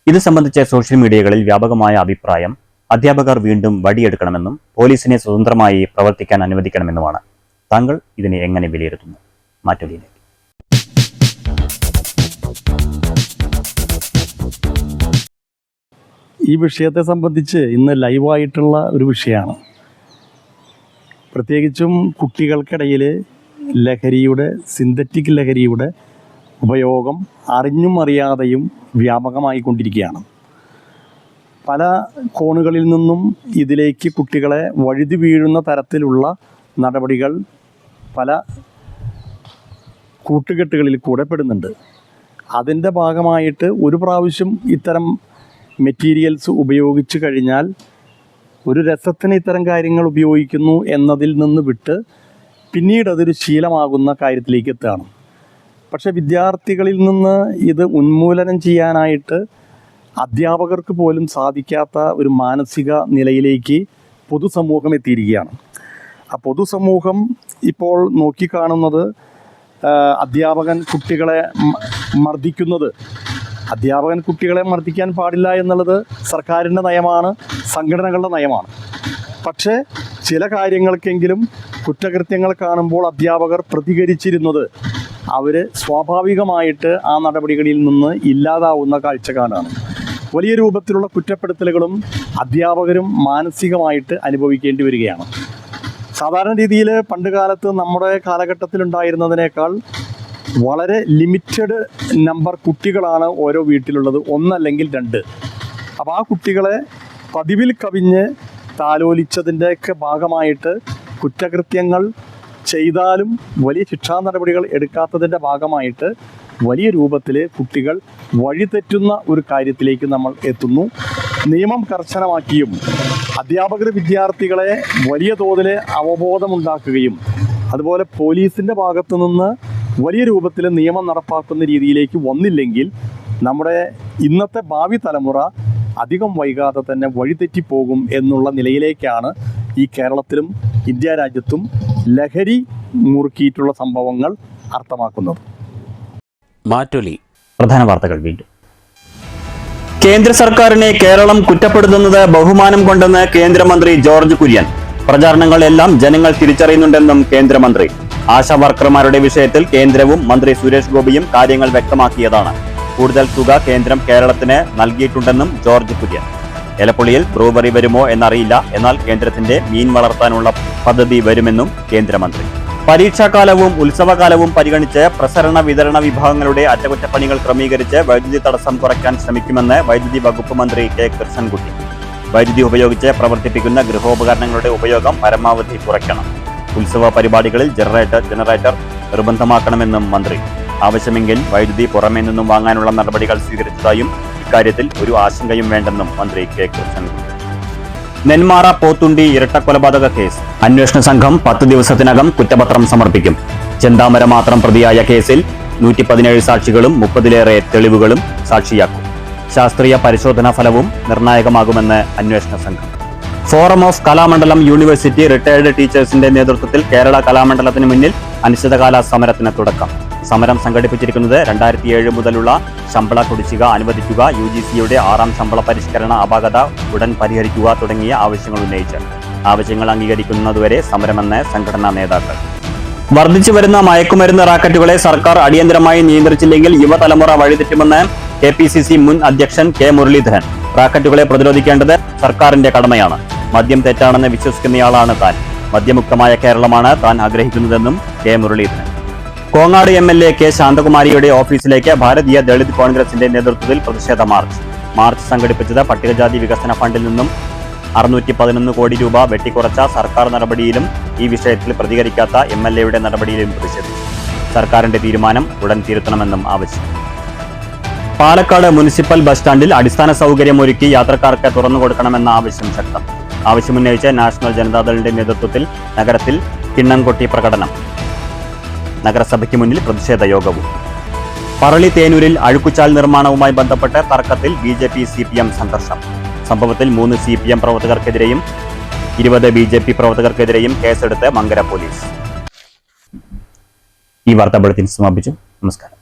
ഇത് സംബന്ധിച്ച് സോഷ്യൽ മീഡിയകളിൽ വ്യാപകമായ അഭിപ്രായം അധ്യാപകർ വീണ്ടും വടിയെടുക്കണമെന്നും പോലീസിനെ സ്വതന്ത്രമായി പ്രവർത്തിക്കാൻ അനുവദിക്കണമെന്നുമാണ്. താങ്കൾ ഇതിനെ എങ്ങനെ വിലയിരുത്തുന്നു? മാറ്റുലിയിലേക്ക്. ഈ വിഷയത്തെ സംബന്ധിച്ച് ഇന്ന് ലൈവായിട്ടുള്ള ഒരു വിഷയമാണ്. പ്രത്യേകിച്ചും കുട്ടികൾക്കിടയിൽ ലഹരിയുടെ, സിന്തറ്റിക് ലഹരിയുടെ ഉപയോഗം അറിഞ്ഞും അറിയാതെയും വ്യാപകമായിക്കൊണ്ടിരിക്കുകയാണ്. പല കോണുകളിൽ നിന്നും ഇതിലേക്ക് കുട്ടികളെ വഴുതി വീഴുന്ന തരത്തിലുള്ള നടപടികൾ പല കൂട്ടുകെട്ടുകളിൽ കൂടെ പെടുന്നുണ്ട്. അതിൻ്റെ ഭാഗമായിട്ട് ഒരു പ്രാവശ്യം ഇത്തരം മെറ്റീരിയൽസ് ഉപയോഗിച്ച് കഴിഞ്ഞാൽ ഒരു രസത്തിന് ഇത്തരം കാര്യങ്ങൾ ഉപയോഗിക്കുന്നു എന്നതിൽ നിന്ന് വിട്ട് പിന്നീട് അതൊരു ശീലമാകുന്ന കാര്യത്തിലേക്ക് എത്തുകയാണ്. പക്ഷേ വിദ്യാർത്ഥികളിൽ നിന്ന് ഇത് ഉന്മൂലനം ചെയ്യാനായിട്ട് അധ്യാപകർക്ക് പോലും സാധിക്കാത്ത ഒരു മാനസിക നിലയിലേക്ക് പൊതുസമൂഹം എത്തിയിരിക്കുകയാണ്. ആ പൊതുസമൂഹം ഇപ്പോൾ നോക്കിക്കാണുന്നത് അധ്യാപകൻ കുട്ടികളെ മർദ്ദിക്കുന്നത്, അധ്യാപകൻ കുട്ടികളെ മർദ്ദിക്കാൻ പാടില്ല എന്നുള്ളത് സർക്കാരിൻ്റെ നയമാണ്, സംഘടനകളുടെ നയമാണ്. പക്ഷേ ചില കാര്യങ്ങൾക്കെങ്കിലും കുറ്റകൃത്യങ്ങൾ കാണുമ്പോൾ അധ്യാപകർ പ്രതികരിച്ചിരുന്നത് അവർ സ്വാഭാവികമായിട്ട് ആ നടപടികളിൽ നിന്ന് ഇല്ലാതാവുന്ന കാഴ്ച കാണുകയാണ്. വലിയ രൂപത്തിലുള്ള കുറ്റപ്പെടുത്തലുകളും അധ്യാപകരും മാനസികമായിട്ട് അനുഭവിക്കേണ്ടി വരികയാണ്. സാധാരണ രീതിയിൽ പണ്ട് കാലത്ത് നമ്മുടെ കാലഘട്ടത്തിലുണ്ടായിരുന്നതിനേക്കാൾ വളരെ ലിമിറ്റഡ് നമ്പർ കുട്ടികളാണ് ഓരോ വീട്ടിലുള്ളത്, ഒന്നല്ലെങ്കിൽ 2. അപ്പോൾ ആ കുട്ടികളെ പതിവിൽ കവിഞ്ഞ് താലോലിച്ചതിൻ്റെയൊക്കെ ഭാഗമായിട്ട് കുറ്റകൃത്യങ്ങൾ ചെയ്താലും വലിയ ശിക്ഷാ നടപടികൾ എടുക്കാത്തതിൻ്റെ ഭാഗമായിട്ട് വലിയ രൂപത്തിൽ കുട്ടികൾ വഴിതെറ്റുന്ന ഒരു കാര്യത്തിലേക്ക് നമ്മൾ എത്തുന്നു. നിയമം കർശനമാക്കിയും അധ്യാപകർ വിദ്യാർത്ഥികളെ വലിയ തോതിൽ അവബോധമുണ്ടാക്കുകയും അതുപോലെ പോലീസിൻ്റെ ഭാഗത്തു നിന്ന് വലിയ രൂപത്തിൽ നിയമം നടപ്പാക്കുന്ന രീതിയിലേക്ക് വന്നില്ലെങ്കിൽ നമ്മുടെ ഇന്നത്തെ ഭാവി തലമുറ അധികം വൈകാതെ തന്നെ വഴിതെറ്റിപ്പോകും എന്നുള്ള നിലയിലേക്കാണ് ഈ കേരളത്തിലും ഇന്ത്യ രാജ്യത്തും ലഹരി മുറുക്കിയിട്ടുള്ള സംഭവങ്ങൾ അർത്ഥമാക്കുന്നത്. മാറ്റൊലി. പ്രധാന വാർത്തകൾ വീണ്ടും. കേന്ദ്ര സർക്കാരിനെ കേരളം കുറ്റപ്പെടുത്തുന്നത് ബഹുമാനം കൊണ്ടെന്ന് കേന്ദ്രമന്ത്രി ജോർജ് കുര്യൻ. പ്രചാരണങ്ങളെല്ലാം ജനങ്ങൾ തിരിച്ചറിയുന്നുണ്ടെന്നും കേന്ദ്രമന്ത്രി. ആശാ വർക്കർമാരുടെ വിഷയത്തിൽ കേന്ദ്രവും മന്ത്രി സുരേഷ് ഗോപിയും കാര്യങ്ങൾ വ്യക്തമാക്കിയതാണ്. കൂടുതൽ തുക കേന്ദ്രം കേരളത്തിന് നൽകിയിട്ടുണ്ടെന്നും ജോർജ് കുര്യൻ. എലപ്പുള്ളിയിൽ ബ്രൂവറി വരുമോ എന്നറിയില്ല, എന്നാൽ കേന്ദ്രത്തിന്റെ മീൻ വളർത്താനുള്ള പദ്ധതി വരുമെന്നും കേന്ദ്രമന്ത്രി. പരീക്ഷാകാലവും ഉത്സവകാലവും പരിഗണിച്ച് പ്രസരണ വിതരണ വിഭാഗങ്ങളുടെ അറ്റകുറ്റപ്പണികൾ ക്രമീകരിച്ച് വൈദ്യുതി തടസ്സം കുറയ്ക്കാൻ ശ്രമിക്കുമെന്ന് വൈദ്യുതി വകുപ്പ് മന്ത്രി കെ കൃഷ്ണൻകുട്ടി. വൈദ്യുതി ഉപയോഗിച്ച് പ്രവർത്തിപ്പിക്കുന്ന ഗൃഹോപകരണങ്ങളുടെ ഉപയോഗം പരമാവധി കുറയ്ക്കണം. ഉത്സവ പരിപാടികളിൽ ജനറേറ്റർ നിർബന്ധമാക്കണമെന്നും മന്ത്രി. ആവശ്യമെങ്കിൽ വൈദ്യുതി പുറമേ നിന്നും വാങ്ങാനുള്ള നടപടികൾ സ്വീകരിച്ചതായും ഇക്കാര്യത്തിൽ ഒരു ആശങ്കയും വേണ്ടെന്നും മന്ത്രി കെ കൃഷ്ണൻകുട്ടി. നെന്മാറ പോത്തുണ്ടി ഇരട്ടക്കൊലപാതക കേസ് അന്വേഷണ സംഘം 10 ദിവസത്തിനകം കുറ്റപത്രം സമർപ്പിക്കും. ചെന്താമര മാത്രം പ്രതിയായ കേസിൽ 117 സാക്ഷികളും 30-ലേറെ തെളിവുകളും സാക്ഷിയാക്കും. ശാസ്ത്രീയ പരിശോധനാ ഫലവും നിർണായകമാകുമെന്ന് അന്വേഷണ സംഘം. Forum of Kalamandalam university retired ടീച്ചേഴ്സിന്റെ നേതൃത്വത്തിൽ കേരള കലാമണ്ഡലത്തിന് മുന്നിൽ അനിശ്ചിതകാല സമരത്തിന് തുടക്കം. സമരം സംഘടിപ്പിച്ചിരിക്കുന്നത് 2007 മുതലുള്ള ശമ്പള കുടിശ്ശിക അനുവദിക്കുക, UGCയുടെ 6ാം ശമ്പള പരിഷ്കരണ അപാകത ഉടൻ പരിഹരിക്കുക തുടങ്ങിയ ആവശ്യങ്ങൾ ഉന്നയിച്ച്. ആവശ്യങ്ങൾ അംഗീകരിക്കുന്നതുവരെ സമരമെന്ന് സംഘടനാ നേതാക്കൾ. വർദ്ധിച്ചു വരുന്ന മയക്കുമരുന്ന് റാക്കറ്റുകളെ സർക്കാർ അടിയന്തരമായി നിയന്ത്രിച്ചില്ലെങ്കിൽ യുവതലമുറ വഴിതെറ്റുമെന്ന് KPCC മുൻ അധ്യക്ഷൻ കെ മുരളീധരൻ. റാക്കറ്റുകളെ പ്രതിരോധിക്കേണ്ടത് സർക്കാരിന്റെ കടമയാണ്. മദ്യം തെറ്റാണെന്ന് വിശ്വസിക്കുന്നയാളാണ് താൻ. മദ്യമുക്തമായ കേരളമാണ് താൻ ആഗ്രഹിക്കുന്നതെന്നും K Muraleedharan. Kongad MLA K ശാന്തകുമാരിയുടെ ഓഫീസിലേക്ക് ഭാരതീയ ദളിത് കോൺഗ്രസിന്റെ നേതൃത്വത്തിൽ പ്രതിഷേധ മാർച്ച് സംഘടിപ്പിച്ചത് പട്ടികജാതി വികസന ഫണ്ടിൽ നിന്നും 611 കോടി രൂപ വെട്ടിക്കുറച്ച സർക്കാർ നടപടിയിലും ഈ വിഷയത്തിൽ പ്രതികരിക്കാത്ത MLAയുടെ നടപടിയിലും പ്രതിഷേധിച്ചു. സർക്കാരിന്റെ തീരുമാനം ഉടൻ തിരുത്തണമെന്നും ആവശ്യം. പാലക്കാട് മുനിസിപ്പൽ ബസ് സ്റ്റാൻഡിൽ അടിസ്ഥാന സൗകര്യമൊരുക്കി യാത്രക്കാർക്ക് തുറന്നുകൊടുക്കണമെന്ന ആവശ്യം ശക്തം. ആവശ്യമുന്നയിച്ച് നാഷണൽ ജനതാദളിന്റെ നേതൃത്വത്തിൽ നഗരത്തിൽ കിണ്ണംകൊട്ടി പ്രകടനം. നഗരസഭയ്ക്ക് മുന്നിൽ പ്രതിഷേധ യോഗവും. പറളി തേനൂരിൽ അഴുക്കുചാൽ നിർമ്മാണവുമായി ബന്ധപ്പെട്ട് തർക്കത്തിൽ BJP CPM സംഘർഷം. സംഭവത്തിൽ 3 CPM പ്രവർത്തകർക്കെതിരെയും 20 BJP പ്രവർത്തകർക്കെതിരെയും കേസെടുത്ത് മങ്കര പോലീസ്. ഈ വാർത്താ ബുള്ളറ്റിൻ സമാപിച്ചു. നമസ്കാരം.